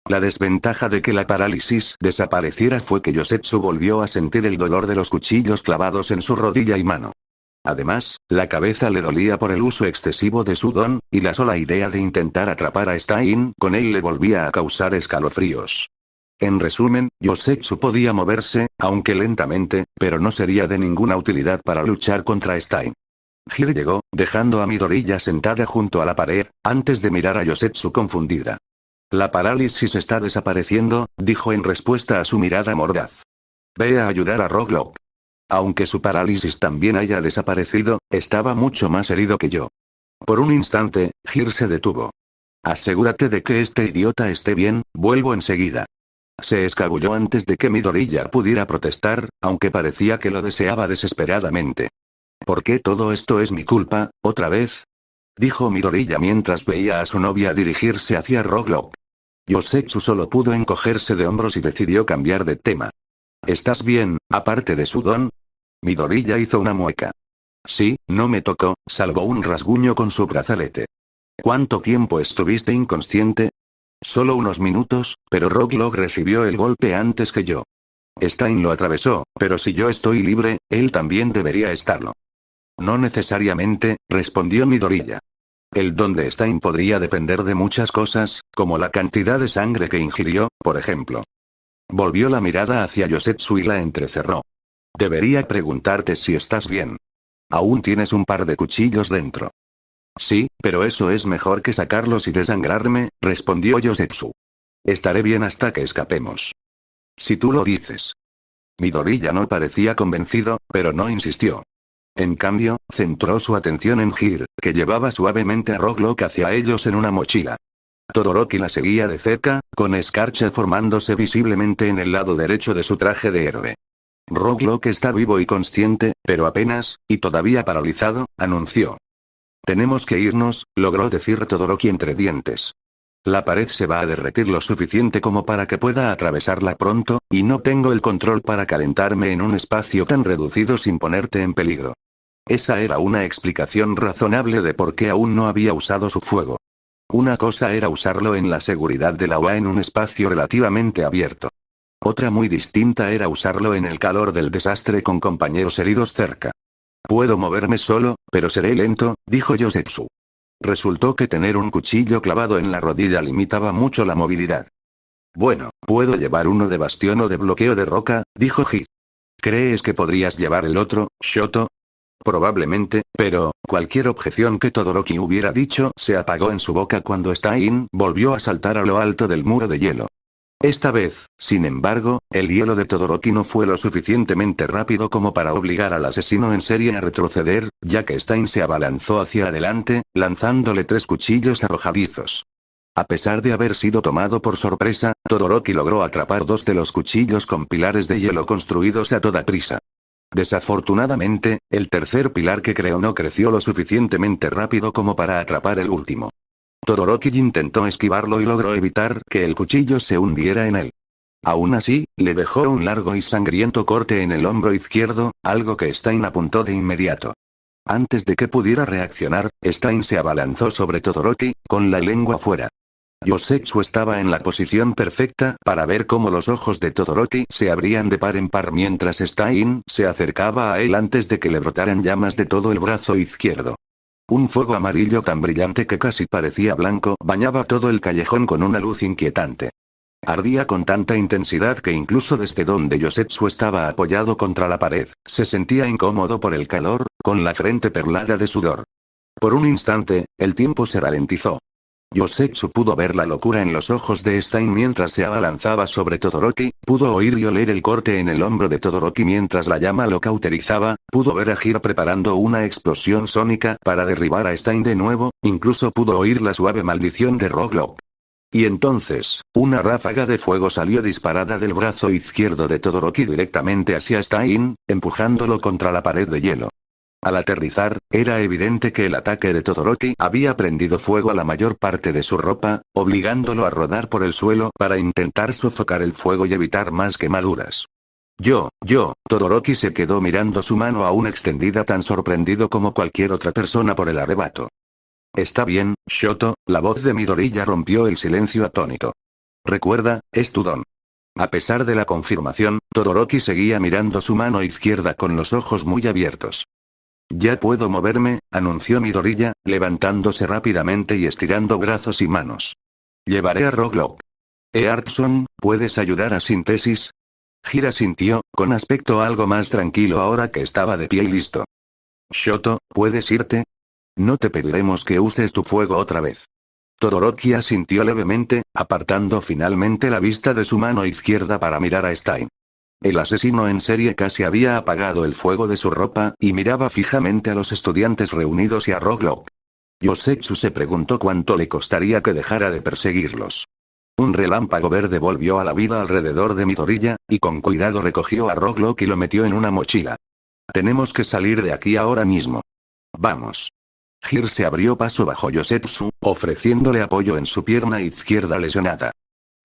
La desventaja de que la parálisis desapareciera fue que Yosetsu volvió a sentir el dolor de los cuchillos clavados en su rodilla y mano. Además, la cabeza le dolía por el uso excesivo de su don, y la sola idea de intentar atrapar a Stein con él le volvía a causar escalofríos. En resumen, Yosetsu podía moverse, aunque lentamente, pero no sería de ninguna utilidad para luchar contra Stein. Hir llegó, dejando a Midoriya sentada junto a la pared, antes de mirar a Yosetsu confundida. La parálisis está desapareciendo, dijo en respuesta a su mirada mordaz. Ve a ayudar a Rocklock. Aunque su parálisis también haya desaparecido, estaba mucho más herido que yo. Por un instante, Hir se detuvo. Asegúrate de que este idiota esté bien, vuelvo enseguida. Se escabulló antes de que Midoriya pudiera protestar, aunque parecía que lo deseaba desesperadamente. ¿Por qué todo esto es mi culpa, otra vez? Dijo Midoriya mientras veía a su novia dirigirse hacia Rocklock. Yosetsu solo pudo encogerse de hombros y decidió cambiar de tema. ¿Estás bien, aparte de su don? Midoriya hizo una mueca. Sí, no me tocó, salvo un rasguño con su brazalete. ¿Cuánto tiempo estuviste inconsciente? Solo unos minutos, pero Rocklock recibió el golpe antes que yo. Stein lo atravesó, pero si yo estoy libre, él también debería estarlo. No necesariamente, respondió Midoriya. el don de Stein podría depender de muchas cosas, como la cantidad de sangre que ingirió, por ejemplo. Volvió la mirada hacia Yosetsu y la entrecerró. Debería preguntarte si estás bien. Aún tienes un par de cuchillos dentro. Sí, pero eso es mejor que sacarlos y desangrarme, respondió Yosetsu. Estaré bien hasta que escapemos. Si tú lo dices. Midoriya no parecía convencido, pero no insistió. En cambio, centró su atención en Hir, que llevaba suavemente a Rocklock hacia ellos en una mochila. Todoroki la seguía de cerca, con escarcha formándose visiblemente en el lado derecho de su traje de héroe. Rocklock está vivo y consciente, pero apenas, y todavía paralizado, anunció. Tenemos que irnos, logró decir Todoroki entre dientes. La pared se va a derretir lo suficiente como para que pueda atravesarla pronto, y no tengo el control para calentarme en un espacio tan reducido sin ponerte en peligro. Esa era una explicación razonable de por qué aún no había usado su fuego. Una cosa era usarlo en la seguridad del agua en un espacio relativamente abierto. Otra muy distinta era usarlo en el calor del desastre con compañeros heridos cerca. Puedo moverme solo, pero seré lento, dijo Yosetsu. Resultó que tener un cuchillo clavado en la rodilla limitaba mucho la movilidad. Bueno, puedo llevar uno de bastión o de bloqueo de roca, dijo Hir. ¿Crees que podrías llevar el otro, Shoto? Probablemente, pero, cualquier objeción que Todoroki hubiera dicho se apagó en su boca cuando Stein volvió a saltar a lo alto del muro de hielo. Esta vez, sin embargo, el hielo de Todoroki no fue lo suficientemente rápido como para obligar al asesino en serie a retroceder, ya que Stein se abalanzó hacia adelante, lanzándole 3 cuchillos arrojadizos. A pesar de haber sido tomado por sorpresa, Todoroki logró atrapar 2 de los cuchillos con pilares de hielo construidos a toda prisa. Desafortunadamente, el tercer pilar que creó no creció lo suficientemente rápido como para atrapar el último. Todoroki intentó esquivarlo y logró evitar que el cuchillo se hundiera en él. Aún así, le dejó un largo y sangriento corte en el hombro izquierdo, algo que Stein apuntó de inmediato. Antes de que pudiera reaccionar, Stein se abalanzó sobre Todoroki, con la lengua fuera. Yosetsu estaba en la posición perfecta para ver cómo los ojos de Todoroki se abrían de par en par mientras Stein se acercaba a él antes de que le brotaran llamas de todo el brazo izquierdo. Un fuego amarillo tan brillante que casi parecía blanco bañaba todo el callejón con una luz inquietante. Ardía con tanta intensidad que incluso desde donde Yosetsu estaba apoyado contra la pared, se sentía incómodo por el calor, con la frente perlada de sudor. Por un instante, el tiempo se ralentizó. Yosetsu pudo ver la locura en los ojos de Stein mientras se abalanzaba sobre Todoroki, pudo oír y oler el corte en el hombro de Todoroki mientras la llama lo cauterizaba, pudo ver a Hir preparando una explosión sónica para derribar a Stein de nuevo, incluso pudo oír la suave maldición de Rocklock. Y entonces, una ráfaga de fuego salió disparada del brazo izquierdo de Todoroki directamente hacia Stein, empujándolo contra la pared de hielo. Al aterrizar, era evidente que el ataque de Todoroki había prendido fuego a la mayor parte de su ropa, obligándolo a rodar por el suelo para intentar sofocar el fuego y evitar más quemaduras. Todoroki se quedó mirando su mano aún extendida tan sorprendido como cualquier otra persona por el arrebato. Está bien, Shoto, la voz de Midoriya rompió el silencio atónito. Recuerda, es tu don. A pesar de la confirmación, Todoroki seguía mirando su mano izquierda con los ojos muy abiertos. Ya puedo moverme, anunció Midoriya, levantándose rápidamente y estirando brazos y manos. Llevaré a Rocklock. Earthson, ¿puedes ayudar a Síntesis? Hir asintió, con aspecto algo más tranquilo ahora que estaba de pie y listo. Shoto, ¿puedes irte? No te pediremos que uses tu fuego otra vez. Todoroki asintió levemente, apartando finalmente la vista de su mano izquierda para mirar a Stein. El asesino en serie casi había apagado el fuego de su ropa y miraba fijamente a los estudiantes reunidos y a Rocklock. Yosetsu se preguntó cuánto le costaría que dejara de perseguirlos. Un relámpago verde volvió a la vida alrededor de Midoriya, y con cuidado recogió a Rocklock y lo metió en una mochila. Tenemos que salir de aquí ahora mismo. Vamos. Hir se abrió paso bajo Yosetsu, ofreciéndole apoyo en su pierna izquierda lesionada.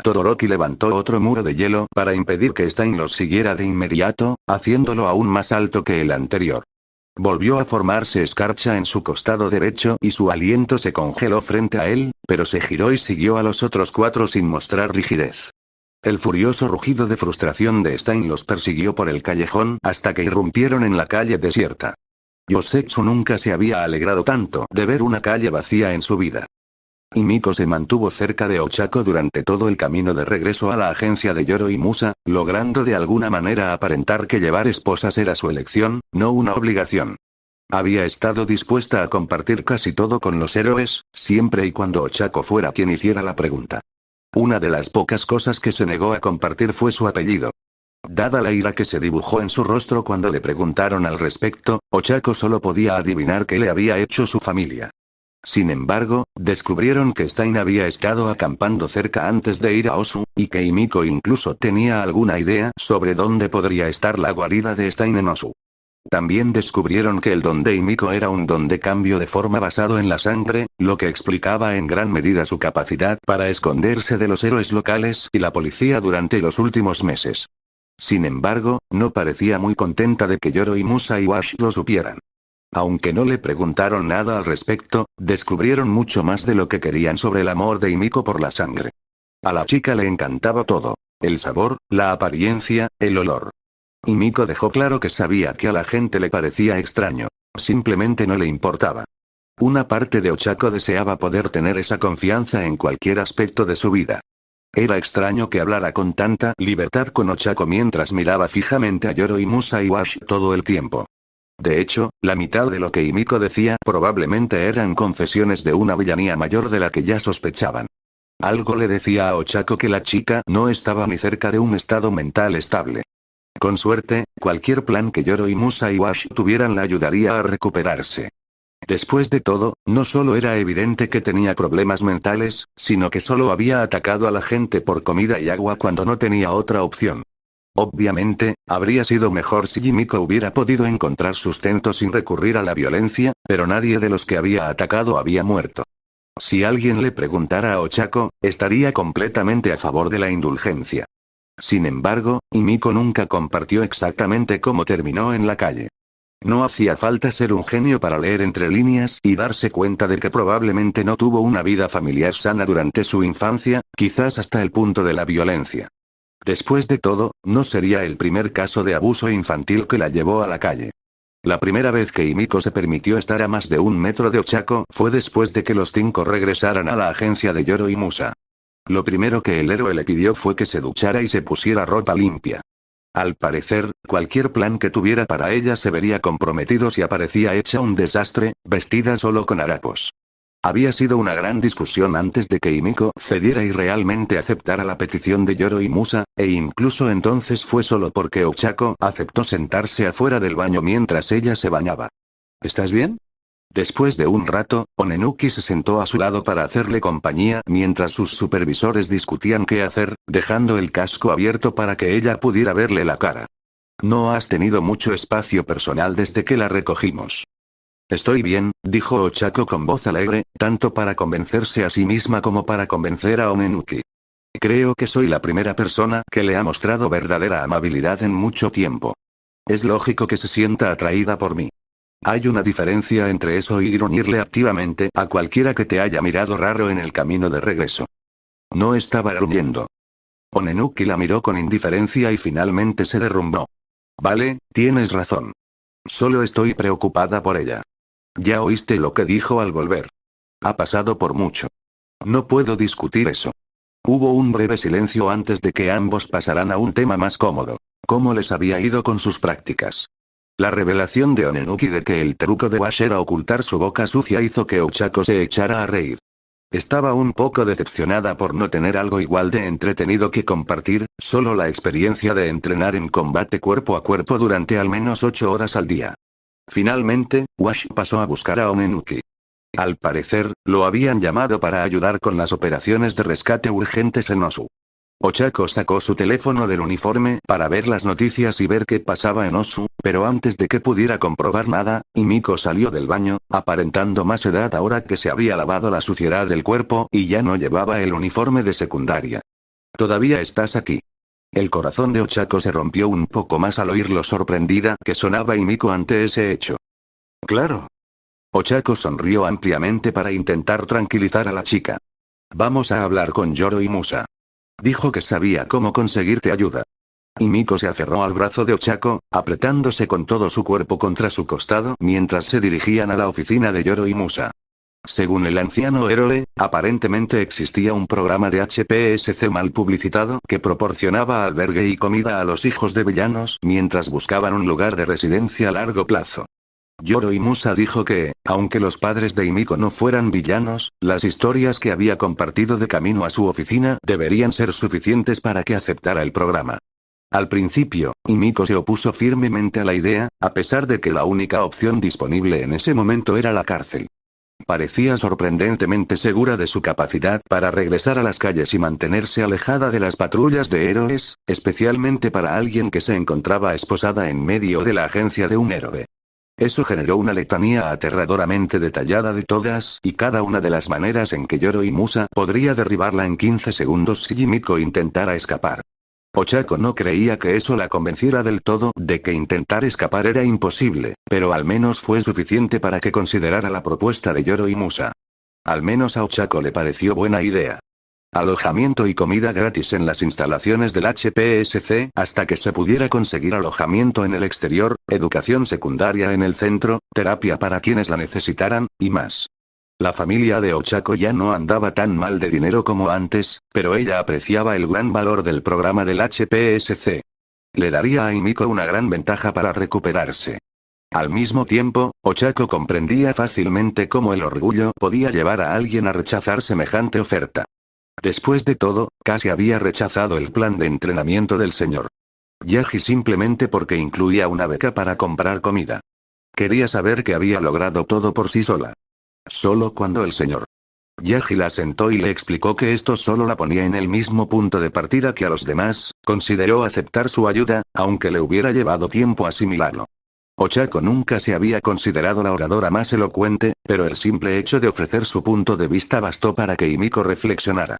Todoroki levantó otro muro de hielo para impedir que Stein los siguiera de inmediato, haciéndolo aún más alto que el anterior. Volvió a formarse escarcha en su costado derecho y su aliento se congeló frente a él, pero se giró y siguió a los otros 4 sin mostrar rigidez. El furioso rugido de frustración de Stein los persiguió por el callejón hasta que irrumpieron en la calle desierta. Yosetsu nunca se había alegrado tanto de ver una calle vacía en su vida. Himiko se mantuvo cerca de Ochako durante todo el camino de regreso a la agencia de Yoro y Musa, logrando de alguna manera aparentar que llevar esposas era su elección, no una obligación. Había estado dispuesta a compartir casi todo con los héroes, siempre y cuando Ochako fuera quien hiciera la pregunta. Una de las pocas cosas que se negó a compartir fue su apellido. Dada la ira que se dibujó en su rostro cuando le preguntaron al respecto, Ochako solo podía adivinar qué le había hecho su familia. Sin embargo, descubrieron que Stein había estado acampando cerca antes de ir a Osu, y que Himiko incluso tenía alguna idea sobre dónde podría estar la guarida de Stein en Osu. También descubrieron que el don de Himiko era un don de cambio de forma basado en la sangre, lo que explicaba en gran medida su capacidad para esconderse de los héroes locales y la policía durante los últimos meses. Sin embargo, no parecía muy contenta de que Yoro y Musa y Wash lo supieran. Aunque no le preguntaron nada al respecto, descubrieron mucho más de lo que querían sobre el amor de Himiko por la sangre. A la chica le encantaba todo: el sabor, la apariencia, el olor. Himiko dejó claro que sabía que a la gente le parecía extraño. Simplemente no le importaba. Una parte de Ochako deseaba poder tener esa confianza en cualquier aspecto de su vida. Era extraño que hablara con tanta libertad con Ochako mientras miraba fijamente a Yoro y Musa y Wash todo el tiempo. De hecho, la mitad de lo que Himiko decía probablemente eran confesiones de una villanía mayor de la que ya sospechaban. Algo le decía a Ochako que la chica no estaba ni cerca de un estado mental estable. Con suerte, cualquier plan que Yoro y Musa y Wash tuvieran la ayudaría a recuperarse. Después de todo, no solo era evidente que tenía problemas mentales, sino que solo había atacado a la gente por comida y agua cuando no tenía otra opción. Obviamente, habría sido mejor si Himiko hubiera podido encontrar sustento sin recurrir a la violencia, pero nadie de los que había atacado había muerto. Si alguien le preguntara a Ochako, estaría completamente a favor de la indulgencia. Sin embargo, Himiko nunca compartió exactamente cómo terminó en la calle. No hacía falta ser un genio para leer entre líneas y darse cuenta de que probablemente no tuvo una vida familiar sana durante su infancia, quizás hasta el punto de la violencia. Después de todo, no sería el primer caso de abuso infantil que la llevó a la calle. La primera vez que Himiko se permitió estar a más de 1 metro de Ochako fue después de que los 5 regresaran a la agencia de Yoro y Musa. Lo primero que el héroe le pidió fue que se duchara y se pusiera ropa limpia. Al parecer, cualquier plan que tuviera para ella se vería comprometido si aparecía hecha un desastre, vestida solo con harapos. Había sido una gran discusión antes de que Himiko cediera y realmente aceptara la petición de Yoro y Musa, e incluso entonces fue solo porque Ochako aceptó sentarse afuera del baño mientras ella se bañaba. ¿Estás bien? Después de un rato, Onenuki se sentó a su lado para hacerle compañía mientras sus supervisores discutían qué hacer, dejando el casco abierto para que ella pudiera verle la cara. No has tenido mucho espacio personal desde que la recogimos. Estoy bien, dijo Ochako con voz alegre, tanto para convencerse a sí misma como para convencer a Onenuki. Creo que soy la primera persona que le ha mostrado verdadera amabilidad en mucho tiempo. Es lógico que se sienta atraída por mí. Hay una diferencia entre eso y gruñirle activamente a cualquiera que te haya mirado raro en el camino de regreso. No estaba gruñendo. Onenuki la miró con indiferencia y finalmente se derrumbó. Vale, tienes razón. Solo estoy preocupada por ella. Ya oíste lo que dijo al volver. Ha pasado por mucho. No puedo discutir eso. Hubo un breve silencio antes de que ambos pasaran a un tema más cómodo. ¿Cómo les había ido con sus prácticas? La revelación de Onenuki de que el truco de Wash era ocultar su boca sucia hizo que Ochako se echara a reír. Estaba un poco decepcionada por no tener algo igual de entretenido que compartir, solo la experiencia de entrenar en combate cuerpo a cuerpo durante al menos 8 horas al día. Finalmente, Wash pasó a buscar a Onenuki. Al parecer, lo habían llamado para ayudar con las operaciones de rescate urgentes en Osu. Ochako sacó su teléfono del uniforme para ver las noticias y ver qué pasaba en Osu, pero antes de que pudiera comprobar nada, Himiko salió del baño, aparentando más edad ahora que se había lavado la suciedad del cuerpo y ya no llevaba el uniforme de secundaria. ¿Todavía estás aquí? El corazón de Ochako se rompió un poco más al oír lo sorprendida que sonaba Himiko ante ese hecho. Claro. Ochako sonrió ampliamente para intentar tranquilizar a la chica. Vamos a hablar con Yoro y Musa. Dijo que sabía cómo conseguirte ayuda. Himiko se aferró al brazo de Ochako, apretándose con todo su cuerpo contra su costado mientras se dirigían a la oficina de Yoro y Musa. Según el anciano héroe, aparentemente existía un programa de HPSC mal publicitado que proporcionaba albergue y comida a los hijos de villanos mientras buscaban un lugar de residencia a largo plazo. Yoro y Musa dijo que, aunque los padres de Himiko no fueran villanos, las historias que había compartido de camino a su oficina deberían ser suficientes para que aceptara el programa. Al principio, Himiko se opuso firmemente a la idea, a pesar de que la única opción disponible en ese momento era la cárcel. Parecía sorprendentemente segura de su capacidad para regresar a las calles y mantenerse alejada de las patrullas de héroes, especialmente para alguien que se encontraba esposada en medio de la agencia de un héroe. Eso generó una letanía aterradoramente detallada de todas y cada una de las maneras en que Yoro y Musa podría derribarla en 15 segundos si Himiko intentara escapar. Ochako no creía que eso la convenciera del todo de que intentar escapar era imposible, pero al menos fue suficiente para que considerara la propuesta de Yoro y Musa. Al menos a Ochako le pareció buena idea. Alojamiento y comida gratis en las instalaciones del HPSC hasta que se pudiera conseguir alojamiento en el exterior, educación secundaria en el centro, terapia para quienes la necesitaran, y más. La familia de Ochako ya no andaba tan mal de dinero como antes, pero ella apreciaba el gran valor del programa del HPSC. Le daría a Himiko una gran ventaja para recuperarse. Al mismo tiempo, Ochako comprendía fácilmente cómo el orgullo podía llevar a alguien a rechazar semejante oferta. Después de todo, casi había rechazado el plan de entrenamiento del señor Yaji simplemente porque incluía una beca para comprar comida. Quería saber que había logrado todo por sí sola. Solo cuando el señor Yaji la sentó y le explicó que esto solo la ponía en el mismo punto de partida que a los demás, consideró aceptar su ayuda, aunque le hubiera llevado tiempo asimilarlo. Ochako nunca se había considerado la oradora más elocuente, pero el simple hecho de ofrecer su punto de vista bastó para que Himiko reflexionara.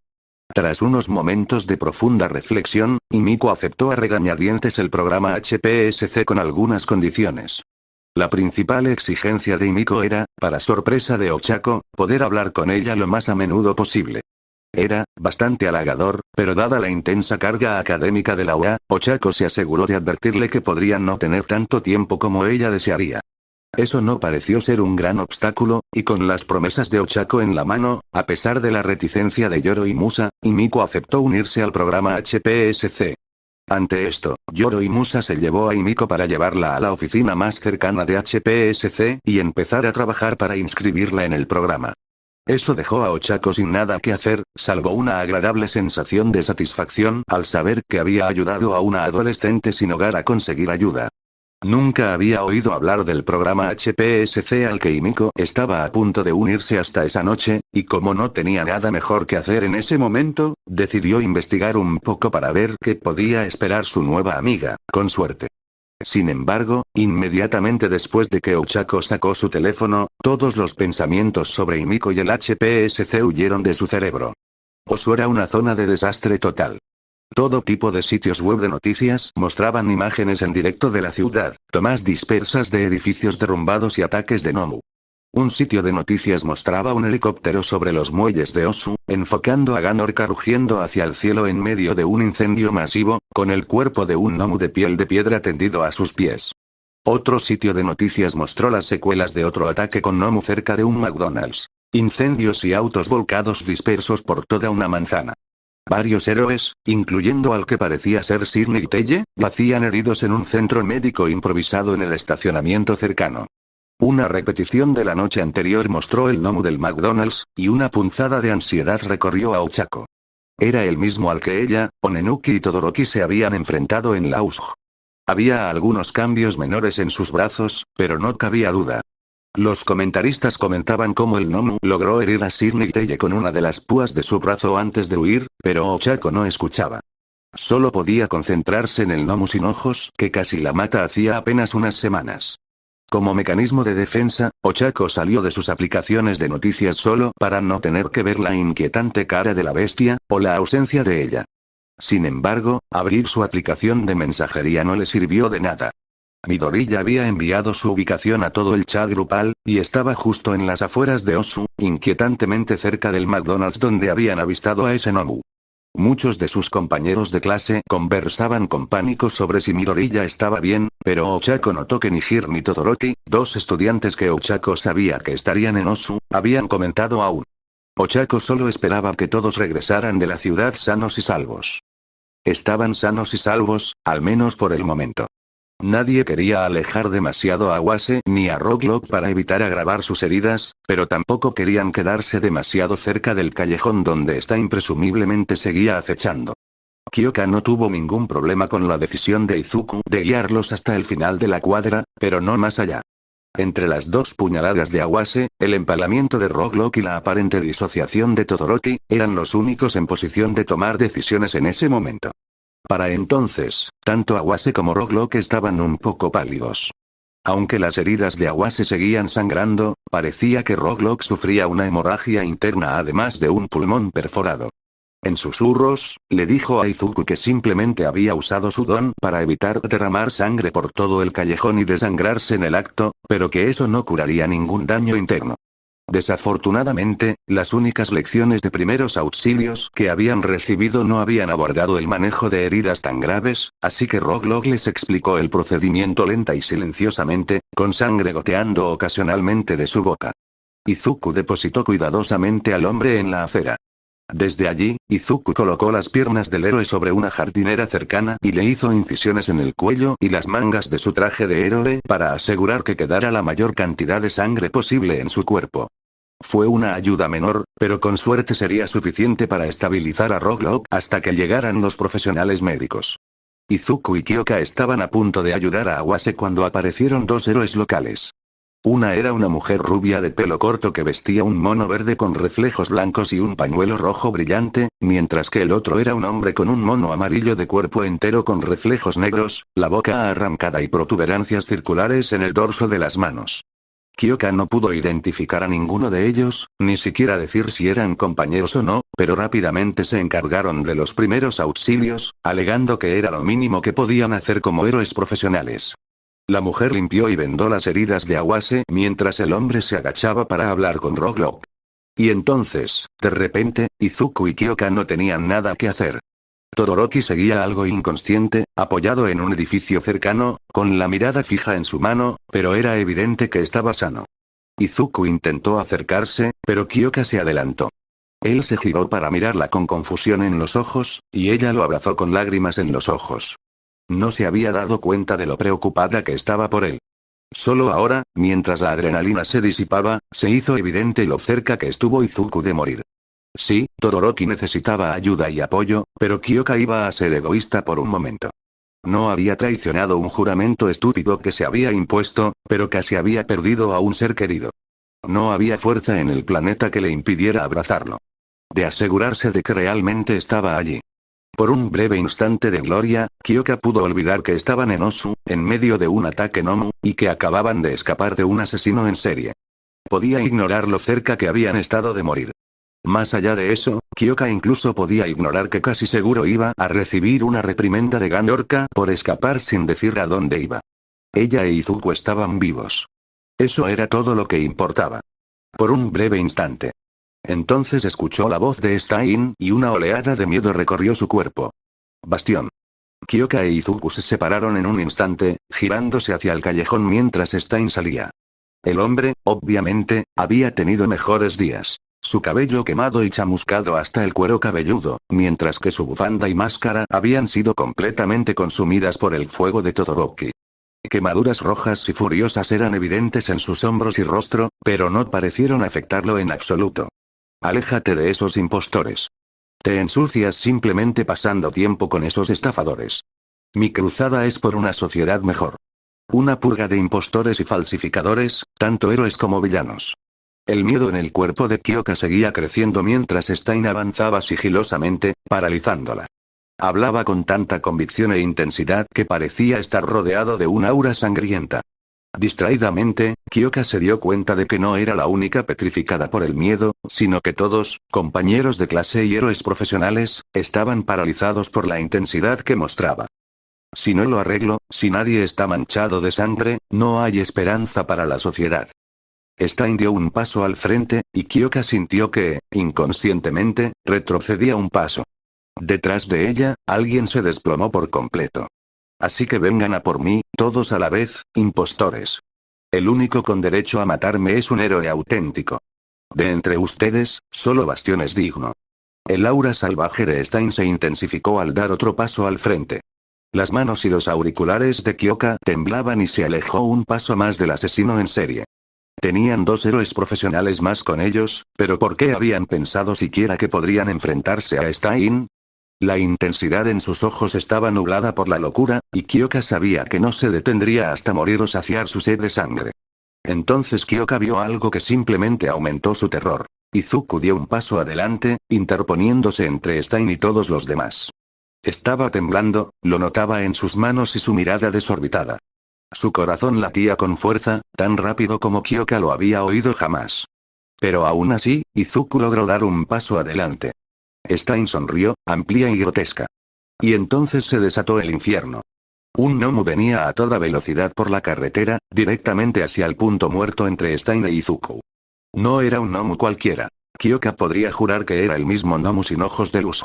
Tras unos momentos de profunda reflexión, Himiko aceptó a regañadientes el programa HPSC con algunas condiciones. La principal exigencia de Himiko era, para sorpresa de Ochako, poder hablar con ella lo más a menudo posible. Era bastante halagador, pero dada la intensa carga académica de la UA, Ochako se aseguró de advertirle que podría no tener tanto tiempo como ella desearía. Eso no pareció ser un gran obstáculo, y con las promesas de Ochako en la mano, a pesar de la reticencia de Yoro y Musa, Himiko aceptó unirse al programa HPSC. Ante esto, Yoro y Musa se llevó a Himiko para llevarla a la oficina más cercana de HPSC y empezar a trabajar para inscribirla en el programa. Eso dejó a Ochako sin nada que hacer, salvo una agradable sensación de satisfacción al saber que había ayudado a una adolescente sin hogar a conseguir ayuda. Nunca había oído hablar del programa HPSC al que Himiko estaba a punto de unirse hasta esa noche, y como no tenía nada mejor que hacer en ese momento, decidió investigar un poco para ver qué podía esperar su nueva amiga, con suerte. Sin embargo, inmediatamente después de que Ochako sacó su teléfono, todos los pensamientos sobre Himiko y el HPSC huyeron de su cerebro. Osu era una zona de desastre total. Todo tipo de sitios web de noticias mostraban imágenes en directo de la ciudad, tomas dispersas de edificios derrumbados y ataques de Nomu. Un sitio de noticias mostraba un helicóptero sobre los muelles de Osu, enfocando a Ganorka rugiendo hacia el cielo en medio de un incendio masivo, con el cuerpo de un Nomu de piel de piedra tendido a sus pies. Otro sitio de noticias mostró las secuelas de otro ataque con Nomu cerca de un McDonald's. Incendios y autos volcados dispersos por toda una manzana. Varios héroes, incluyendo al que parecía ser Sidney Telle, yacían heridos en un centro médico improvisado en el estacionamiento cercano. Una repetición de la noche anterior mostró el Nomu del McDonald's, y una punzada de ansiedad recorrió a Ochako. Era el mismo al que ella, Onenuki y Todoroki se habían enfrentado en la USG. Había algunos cambios menores en sus brazos, pero no cabía duda. Los comentaristas comentaban cómo el Nomu logró herir a Sidney Telle con una de las púas de su brazo antes de huir, pero Ochako no escuchaba. Solo podía concentrarse en el Nomu sin ojos que casi la mata hacía apenas unas semanas. Como mecanismo de defensa, Ochako salió de sus aplicaciones de noticias solo para no tener que ver la inquietante cara de la bestia, o la ausencia de ella. Sin embargo, abrir su aplicación de mensajería no le sirvió de nada. Midori ya había enviado su ubicación a todo el chat grupal, y estaba justo en las afueras de Osu, inquietantemente cerca del McDonald's donde habían avistado a ese Nomu. Muchos de sus compañeros de clase conversaban con pánico sobre si Midori ya estaba bien, pero Ochako notó que ni Hir ni Todoroki, dos estudiantes que Ochako sabía que estarían en Osu, habían comentado aún. Ochako solo esperaba que todos regresaran de la ciudad sanos y salvos. Estaban sanos y salvos, al menos por el momento. Nadie quería alejar demasiado a Awase ni a Rocklock para evitar agravar sus heridas, pero tampoco querían quedarse demasiado cerca del callejón donde Stein presumiblemente seguía acechando. Kyoka no tuvo ningún problema con la decisión de Izuku de guiarlos hasta el final de la cuadra, pero no más allá. Entre las dos puñaladas de Awase, el empalamiento de Rocklock y la aparente disociación de Todoroki, eran los únicos en posición de tomar decisiones en ese momento. Para entonces, tanto Awase como Rocklock estaban un poco pálidos. Aunque las heridas de Awase seguían sangrando, parecía que Rocklock sufría una hemorragia interna además de un pulmón perforado. En susurros, le dijo a Izuku que simplemente había usado su don para evitar derramar sangre por todo el callejón y desangrarse en el acto, pero que eso no curaría ningún daño interno. Desafortunadamente, las únicas lecciones de primeros auxilios que habían recibido no habían abordado el manejo de heridas tan graves, así que Rocklock les explicó el procedimiento lenta y silenciosamente, con sangre goteando ocasionalmente de su boca. Izuku depositó cuidadosamente al hombre en la acera. Desde allí, Izuku colocó las piernas del héroe sobre una jardinera cercana y le hizo incisiones en el cuello y las mangas de su traje de héroe para asegurar que quedara la mayor cantidad de sangre posible en su cuerpo. Fue una ayuda menor, pero con suerte sería suficiente para estabilizar a Rocklock hasta que llegaran los profesionales médicos. Izuku y Kyoka estaban a punto de ayudar a Awase cuando aparecieron dos héroes locales. Una era una mujer rubia de pelo corto que vestía un mono verde con reflejos blancos y un pañuelo rojo brillante, mientras que el otro era un hombre con un mono amarillo de cuerpo entero con reflejos negros, la boca arrancada y protuberancias circulares en el dorso de las manos. Kyoka no pudo identificar a ninguno de ellos, ni siquiera decir si eran compañeros o no, pero rápidamente se encargaron de los primeros auxilios, alegando que era lo mínimo que podían hacer como héroes profesionales. La mujer limpió y vendó las heridas de Awase mientras el hombre se agachaba para hablar con Rocklock. Y entonces, de repente, Izuku y Kyoka no tenían nada que hacer. Todoroki seguía algo inconsciente, apoyado en un edificio cercano, con la mirada fija en su mano, pero era evidente que estaba sano. Izuku intentó acercarse, pero Kyoka se adelantó. Él se giró para mirarla con confusión en los ojos, y ella lo abrazó con lágrimas en los ojos. No se había dado cuenta de lo preocupada que estaba por él. Solo ahora, mientras la adrenalina se disipaba, se hizo evidente lo cerca que estuvo Izuku de morir. Sí, Todoroki necesitaba ayuda y apoyo, pero Kyoka iba a ser egoísta por un momento. No había traicionado un juramento estúpido que se había impuesto, pero casi había perdido a un ser querido. No había fuerza en el planeta que le impidiera abrazarlo. De asegurarse de que realmente estaba allí. Por un breve instante de gloria, Kyoka pudo olvidar que estaban en Osu, en medio de un ataque Nomu, y que acababan de escapar de un asesino en serie. Podía ignorar lo cerca que habían estado de morir. Más allá de eso, Kyoka incluso podía ignorar que casi seguro iba a recibir una reprimenda de Ganorka por escapar sin decir a dónde iba. Ella e Izuku estaban vivos. Eso era todo lo que importaba. Por un breve instante. Entonces escuchó la voz de Stein y una oleada de miedo recorrió su cuerpo. Bastión. Kyoka e Izuku se separaron en un instante, girándose hacia el callejón mientras Stein salía. El hombre, obviamente, había tenido mejores días. Su cabello quemado y chamuscado hasta el cuero cabelludo, mientras que su bufanda y máscara habían sido completamente consumidas por el fuego de Todoroki. Quemaduras rojas y furiosas eran evidentes en sus hombros y rostro, pero no parecieron afectarlo en absoluto. Aléjate de esos impostores. Te ensucias simplemente pasando tiempo con esos estafadores. Mi cruzada es por una sociedad mejor. Una purga de impostores y falsificadores, tanto héroes como villanos. El miedo en el cuerpo de Kyoka seguía creciendo mientras Stein avanzaba sigilosamente, paralizándola. Hablaba con tanta convicción e intensidad que parecía estar rodeado de un aura sangrienta. Distraídamente, Kyoka se dio cuenta de que no era la única petrificada por el miedo, sino que todos, compañeros de clase y héroes profesionales, estaban paralizados por la intensidad que mostraba. Si no lo arreglo, si nadie está manchado de sangre, no hay esperanza para la sociedad. Stein dio un paso al frente, y Kyoka sintió que, inconscientemente, retrocedía un paso. Detrás de ella, alguien se desplomó por completo. Así que vengan a por mí, todos a la vez, impostores. El único con derecho a matarme es un héroe auténtico. De entre ustedes, solo Bastión es digno. El aura salvaje de Stein se intensificó al dar otro paso al frente. Las manos y los auriculares de Kyoka temblaban y se alejó un paso más del asesino en serie. Tenían 2 héroes profesionales más con ellos, pero ¿por qué habían pensado siquiera que podrían enfrentarse a Stein? La intensidad en sus ojos estaba nublada por la locura, y Kyoka sabía que no se detendría hasta morir o saciar su sed de sangre. Entonces Kyoka vio algo que simplemente aumentó su terror. Izuku dio un paso adelante, interponiéndose entre Stein y todos los demás. Estaba temblando, lo notaba en sus manos y su mirada desorbitada. Su corazón latía con fuerza, tan rápido como Kyoka lo había oído jamás. Pero aún así, Izuku logró dar un paso adelante. Stein sonrió, amplia y grotesca. Y entonces se desató el infierno. Un gnomo venía a toda velocidad por la carretera, directamente hacia el punto muerto entre Stein e Izuku. No era un gnomo cualquiera. Kyoka podría jurar que era el mismo gnomo sin ojos de luz.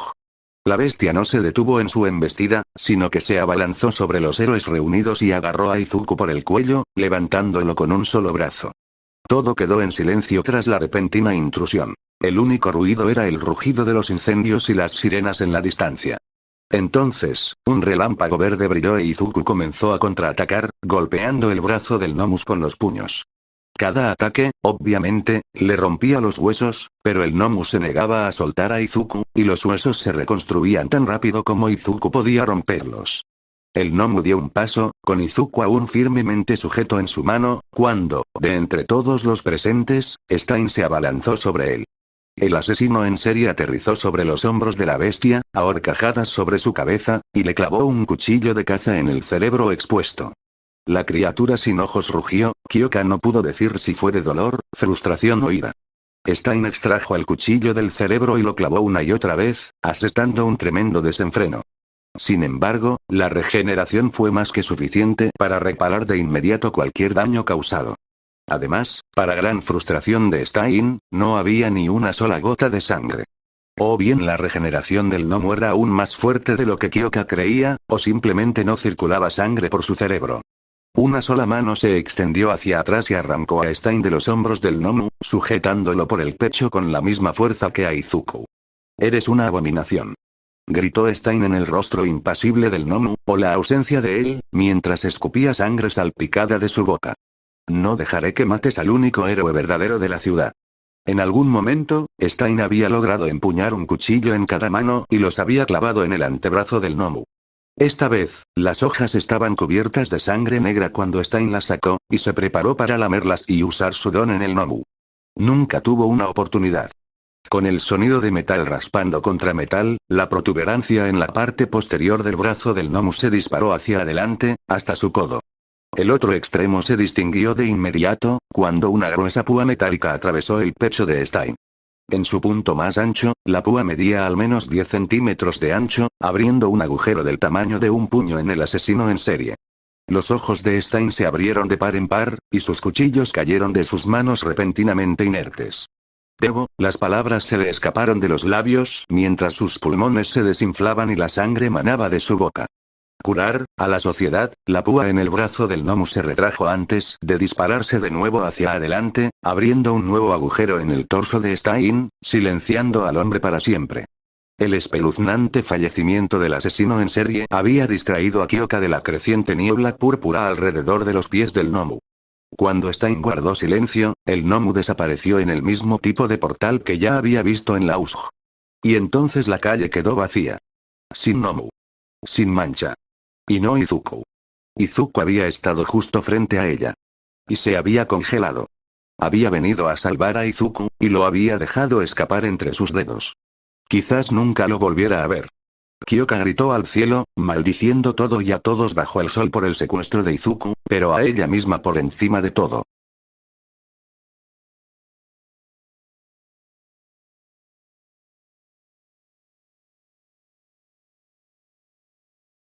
La bestia no se detuvo en su embestida, sino que se abalanzó sobre los héroes reunidos y agarró a Izuku por el cuello, levantándolo con un solo brazo. Todo quedó en silencio tras la repentina intrusión. El único ruido era el rugido de los incendios y las sirenas en la distancia. Entonces, un relámpago verde brilló e Izuku comenzó a contraatacar, golpeando el brazo del gnomus con los puños. Cada ataque, obviamente, le rompía los huesos, pero el gnomus se negaba a soltar a Izuku, y los huesos se reconstruían tan rápido como Izuku podía romperlos. El gnomo dio un paso, con Izuku aún firmemente sujeto en su mano, cuando, de entre todos los presentes, Stein se abalanzó sobre él. El asesino en serie aterrizó sobre los hombros de la bestia, a horcajadas sobre su cabeza, y le clavó un cuchillo de caza en el cerebro expuesto. La criatura sin ojos rugió, Kyoka no pudo decir si fue de dolor, frustración o ira. Stein extrajo el cuchillo del cerebro y lo clavó una y otra vez, asestando un tremendo desenfreno. Sin embargo, la regeneración fue más que suficiente para reparar de inmediato cualquier daño causado. Además, para gran frustración de Stein, no había ni una sola gota de sangre. O bien la regeneración del gnomo era aún más fuerte de lo que Kyoka creía, o simplemente no circulaba sangre por su cerebro. Una sola mano se extendió hacia atrás y arrancó a Stein de los hombros del gnomo, sujetándolo por el pecho con la misma fuerza que a Izuku. «Eres una abominación», gritó Stein en el rostro impasible del gnomo, o la ausencia de él, mientras escupía sangre salpicada de su boca. «No dejaré que mates al único héroe verdadero de la ciudad». En algún momento, Stein había logrado empuñar un cuchillo en cada mano y los había clavado en el antebrazo del gnomo. Esta vez, las hojas estaban cubiertas de sangre negra cuando Stein las sacó, y se preparó para lamerlas y usar su don en el gnomo. Nunca tuvo una oportunidad. Con el sonido de metal raspando contra metal, la protuberancia en la parte posterior del brazo del gnomo se disparó hacia adelante, hasta su codo. El otro extremo se distinguió de inmediato, cuando una gruesa púa metálica atravesó el pecho de Stein. En su punto más ancho, la púa medía al menos 10 centímetros de ancho, abriendo un agujero del tamaño de un puño en el asesino en serie. Los ojos de Stein se abrieron de par en par, y sus cuchillos cayeron de sus manos repentinamente inertes. Las palabras se le escaparon de los labios, mientras sus pulmones se desinflaban y la sangre manaba de su boca. Curar, a la sociedad, la púa en el brazo del gnomo se retrajo antes de dispararse de nuevo hacia adelante, abriendo un nuevo agujero en el torso de Stein, silenciando al hombre para siempre. El espeluznante fallecimiento del asesino en serie había distraído a Kyoka de la creciente niebla púrpura alrededor de los pies del gnomo. Cuando Stein guardó silencio, el gnomo desapareció en el mismo tipo de portal que ya había visto en la USG. Y entonces la calle quedó vacía. Sin gnomo. Sin mancha. Y no Izuku. Izuku había estado justo frente a ella. Y se había congelado. Había venido a salvar a Izuku, y lo había dejado escapar entre sus dedos. Quizás nunca lo volviera a ver. Kyoka gritó al cielo, maldiciendo todo y a todos bajo el sol por el secuestro de Izuku, pero a ella misma por encima de todo.